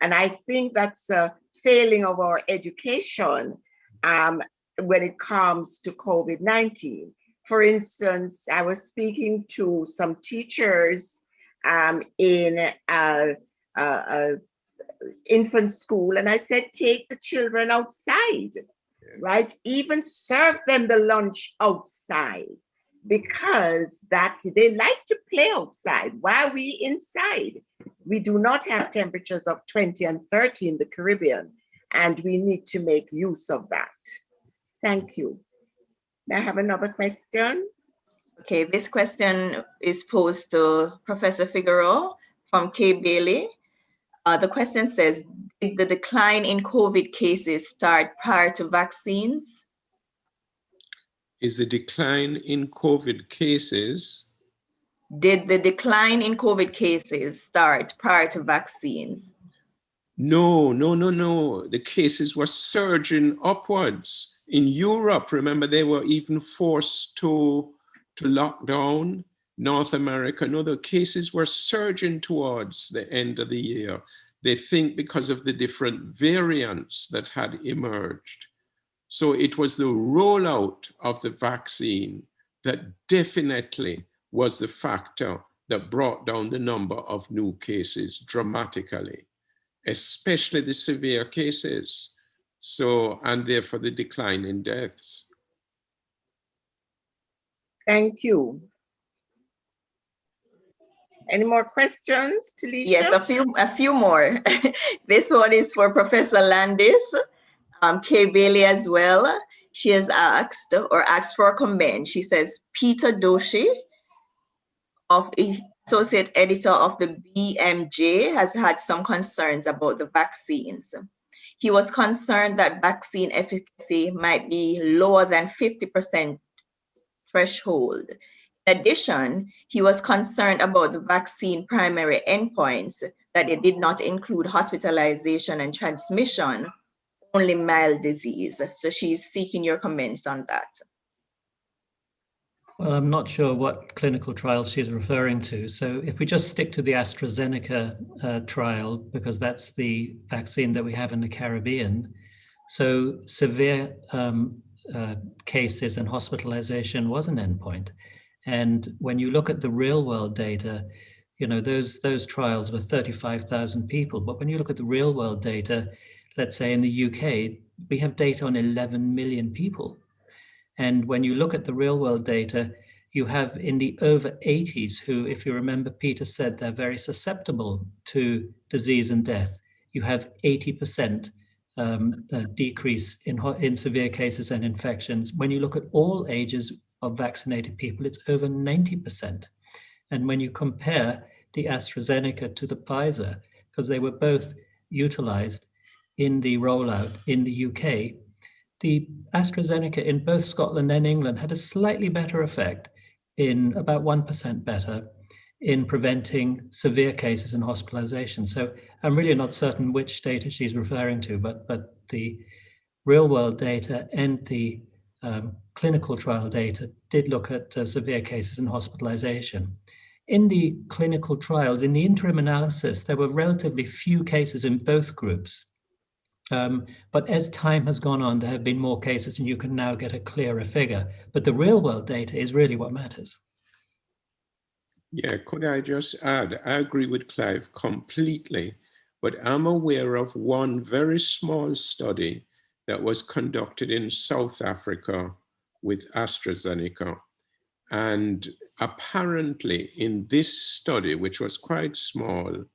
And I think that's a failing of our education when it comes to COVID-19. For instance, I was speaking to some teachers in infant school, and I said, take the children outside, right? Even serve them the lunch outside, because that they like to play outside. Why are we inside? We do not have temperatures of 20 and 30 in the Caribbean, and we need to make use of that. Thank you. May I have another question? Okay, this question is posed to Professor Figueroa from K. Bailey. The question says, did the decline in COVID cases start prior to vaccines? Is the decline in COVID cases? Did the decline in COVID cases start prior to vaccines? No. The cases were surging upwards. In Europe, remember, they were even forced to lock down. North America, no, the cases were surging towards the end of the year. They think because of the different variants that had emerged. So it was the rollout of the vaccine that definitely was the factor that brought down the number of new cases dramatically, especially the severe cases. So, and therefore the decline in deaths. Thank you. Any more questions, Talisha? Yes, a few more. This one is for Professor Landis, Kay Bailey as well. She has asked for a comment. She says, Peter Doshi, associate editor of the BMJ, has had some concerns about the vaccines. He was concerned that vaccine efficacy might be lower than 50% threshold. In addition, he was concerned about the vaccine primary endpoints, that it did not include hospitalization and transmission, only mild disease. So she's seeking your comments on that. Well, I'm not sure what clinical trials she's referring to. So if we just stick to the AstraZeneca trial, because that's the vaccine that we have in the Caribbean, so severe cases and hospitalization was an endpoint. And when you look at the real world data, you know, those trials were 35,000 people. But when you look at the real world data, let's say in the UK, we have data on 11 million people. And when you look at the real world data, you have in the over 80s who, if you remember, Peter said they're very susceptible to disease and death. You have 80% decrease in severe cases and infections. When you look at all ages of vaccinated people, it's over 90%. And when you compare the AstraZeneca to the Pfizer, because they were both utilized in the rollout in the UK, the AstraZeneca in both Scotland and England had a slightly better effect, in about 1% better, in preventing severe cases and hospitalization. So I'm really not certain which data she's referring to, but the real world data and the clinical trial data did look at severe cases and hospitalization. In the clinical trials, in the interim analysis, there were relatively few cases in both groups. But as time has gone on, there have been more cases and you can now get a clearer figure. But the real world data is really what matters. Yeah, could I just add, I agree with Clive completely, but I'm aware of one very small study that was conducted in South Africa with AstraZeneca. And apparently in this study, which was quite small,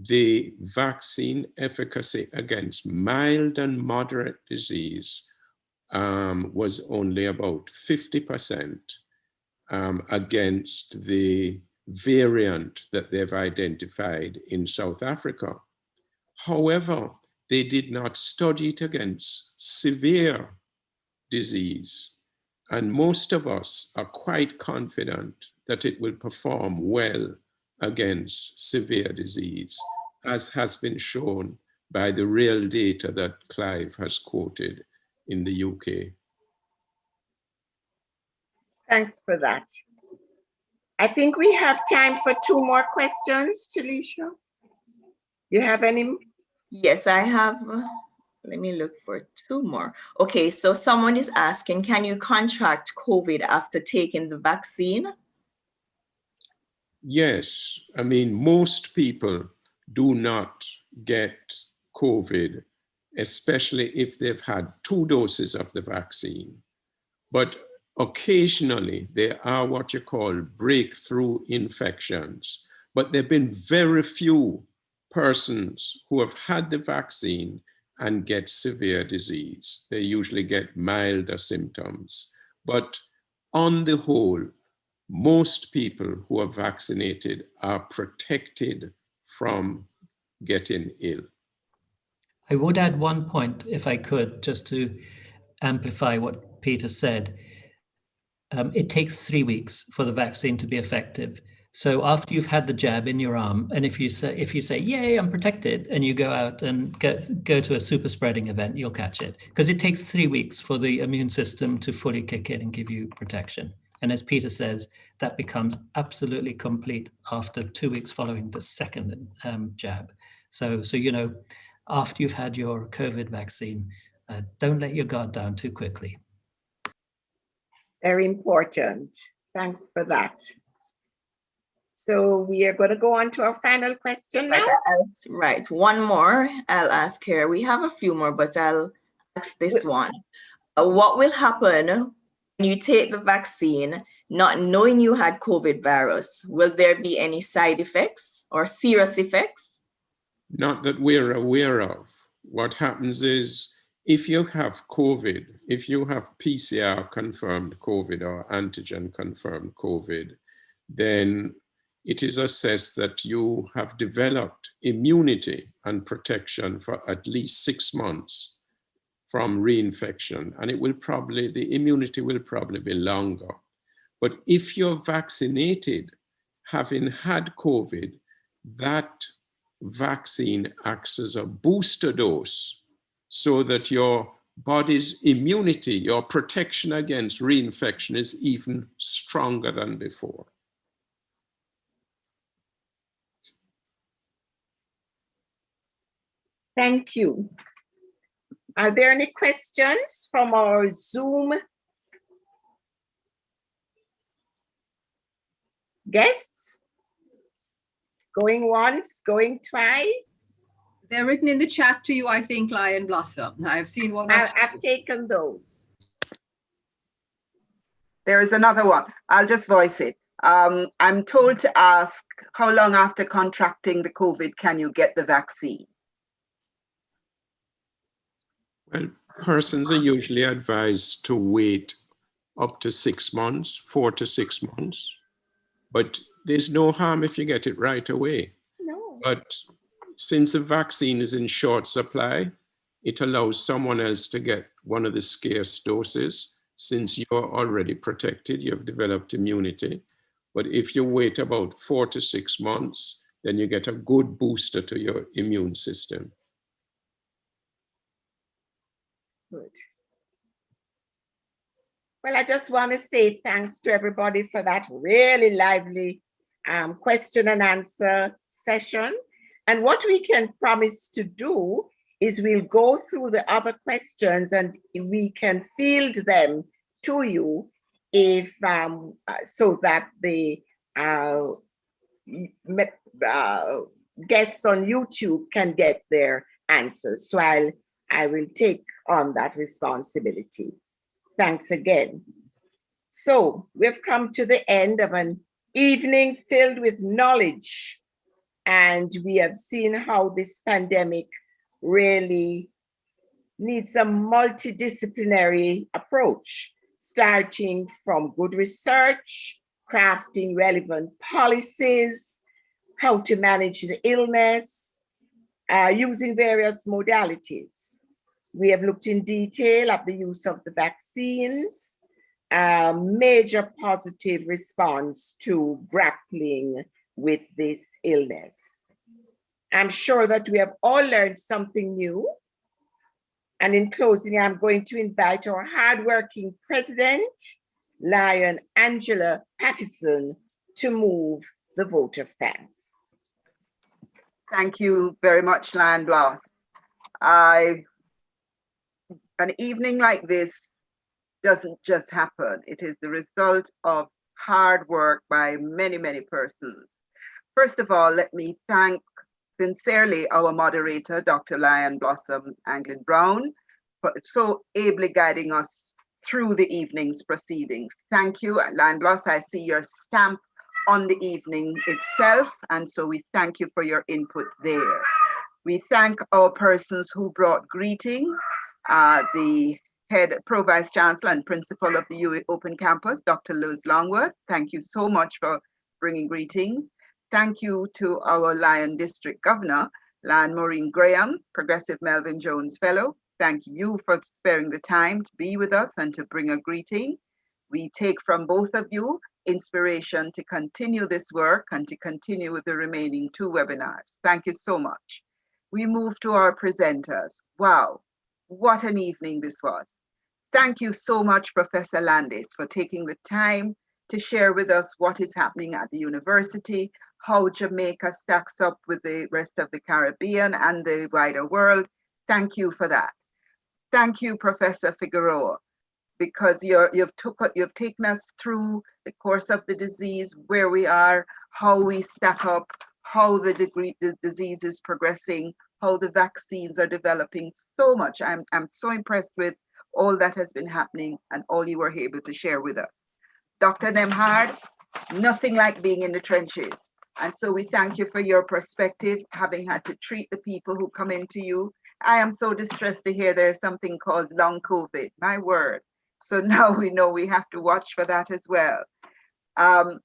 the vaccine efficacy against mild and moderate disease was only about 50%. against the variant that they've identified in South Africa. However, they did not study it against severe disease. And most of us are quite confident that it will perform well against severe disease, as has been shown by the real data that Clive has quoted in the UK. Thanks for that. I think we have time for 2 more questions, Talisha. You have any? Yes, I have. Let me look for 2 more. Okay, so someone is asking, can you contract COVID after taking the vaccine? Yes, I mean, most people do not get COVID, especially if they've had 2 doses of the vaccine. But occasionally there are what you call breakthrough infections, but there have been very few persons who have had the vaccine and get severe disease. They usually get milder symptoms. But on the whole, most people who are vaccinated are protected from getting ill. I would add one point, if I could, just to amplify what Peter said. It takes 3 weeks for the vaccine to be effective. So after you've had the jab in your arm, and if you say, yay, I'm protected, and you go out and go to a super spreading event, you'll catch it. Because it takes 3 weeks for the immune system to fully kick in and give you protection. And as Peter says, that becomes absolutely complete after 2 weeks following the second jab. So after you've had your COVID vaccine, don't let your guard down too quickly. Very important. Thanks for that. So we are going to go on to our final question now. Right. One more I'll ask here. We have a few more, but I'll ask this one. What will happen when you take the vaccine, not knowing you had COVID virus? Will there be any side effects or serious effects? Not that we're aware of. What happens is, if you have COVID, if you have PCR confirmed COVID or antigen confirmed COVID, then it is assessed that you have developed immunity and protection for at least 6 months from reinfection, and the immunity will probably be longer. But if you're vaccinated, having had COVID, that vaccine acts as a booster dose so that your body's immunity, your protection against reinfection is even stronger than before. Thank you. Are there any questions from our Zoom guests? Going once, going twice? They're written in the chat to you, I think, Lion Blossom. I've seen one. I've taken those. There is another one. I'll just voice it. I'm told to ask, how long after contracting the COVID can you get the vaccine? Well, persons are usually advised to wait up to 6 months, 4 to 6 months. But there's no harm if you get it right away. No. But since a vaccine is in short supply, it allows someone else to get one of the scarce doses. Since you're already protected, you've developed immunity. But if you wait about 4 to 6 months, then you get a good booster to your immune system. Good. Well, I just want to say thanks to everybody for that really lively question and answer session. And what we can promise to do is we'll go through the other questions and we can field them to you if so that the guests on YouTube can get their answers. So I will take on that responsibility. Thanks again. So we've come to the end of an evening filled with knowledge, and we have seen how this pandemic really needs a multidisciplinary approach, starting from good research, crafting relevant policies, how to manage the illness, using various modalities. We have looked in detail at the use of the vaccines, major positive response to grappling with this illness. I'm sure that we have all learned something new. And in closing, I'm going to invite our hardworking president, Lion Angela Pattison, to move the vote of thanks. Thank you very much, Lion Bloss. An evening like this doesn't just happen. It is the result of hard work by many, many persons. First of all, let me thank sincerely our moderator, Dr. Lion Blossom Anglin Brown, for so ably guiding us through the evening's proceedings. Thank you, Lion Bloss. I see your stamp on the evening itself, and so we thank you for your input there. We thank our persons who brought greetings, the head Pro Vice Chancellor and Principal of the UA Open Campus, Dr. Liz Longworth. Thank you so much for bringing greetings. Thank you to our Lion District Governor, Lion Maureen Graham, Progressive Melvin Jones Fellow. Thank you for sparing the time to be with us and to bring a greeting. We take from both of you inspiration to continue this work and to continue with the remaining 2 webinars. Thank you so much. We move to our presenters. Wow, what an evening this was. Thank you so much, Professor Landis, for taking the time to share with us what is happening at the university, how Jamaica stacks up with the rest of the Caribbean and the wider world. Thank you for that. Thank you, Professor Figueroa, because you've taken us through the course of the disease, where we are, how we stack up, how the disease is progressing, how the vaccines are developing so much. I'm so impressed with all that has been happening and all you were able to share with us. Dr. Nemhard, nothing like being in the trenches. And so we thank you for your perspective, having had to treat the people who come into you. I am so distressed to hear there's something called long COVID, my word. So now we know we have to watch for that as well.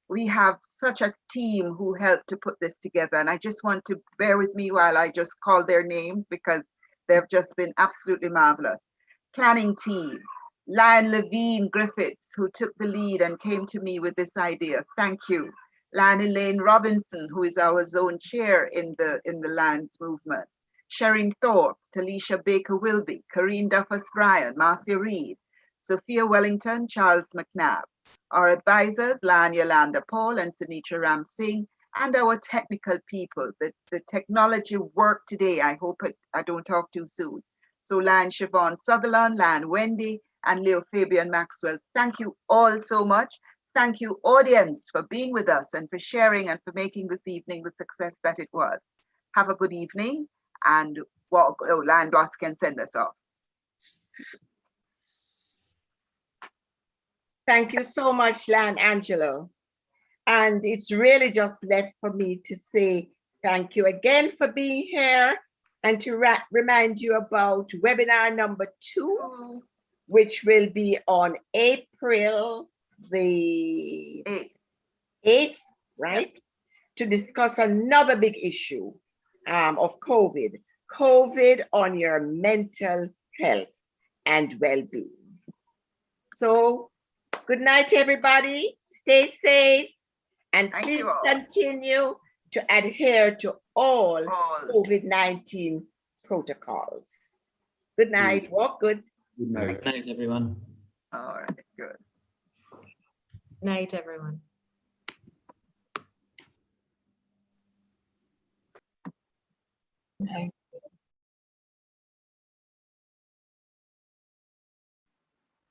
We have such a team who helped to put this together. And I just want to bear with me while I just call their names, because they've just been absolutely marvelous. Planning team, Lion Levine Griffiths, who took the lead and came to me with this idea. Thank you. Lion Elaine Robinson, who is our zone chair in the Lions movement. Shereen Thorpe, Talisha Baker Wilby, Corrine Duffus Bryan, Marcia Reed, Sophia Wellington, Charles McNabb. Our advisors, Lion Yolanda Paul and Sunitra Ram Singh, and our technical people. The technology worked today. I hope I don't talk too soon. So Lion Siobhan Sutherland, Lion Wendy, and Leo Fabian Maxwell. Thank you all so much. Thank you, audience, for being with us and for sharing and for making this evening the success that it was. Have a good evening, and Lion Bloss can send us off. Thank you so much, Lion Angelo. And it's really just left for me to say thank you again for being here and to remind you about webinar number 2, which will be on April the 8th, right? Yes. To discuss another big issue of COVID on your mental health and well-being. So good night, everybody. Stay safe, and please continue to adhere to all COVID-19 protocols. Good night. Walk good. Good night. Good night, everyone. All right, good. Night, everyone. Night.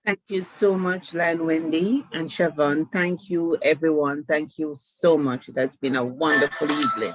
Thank you so much, Lion Wendy and Siobhan. Thank you, everyone. Thank you so much. It has been a wonderful evening.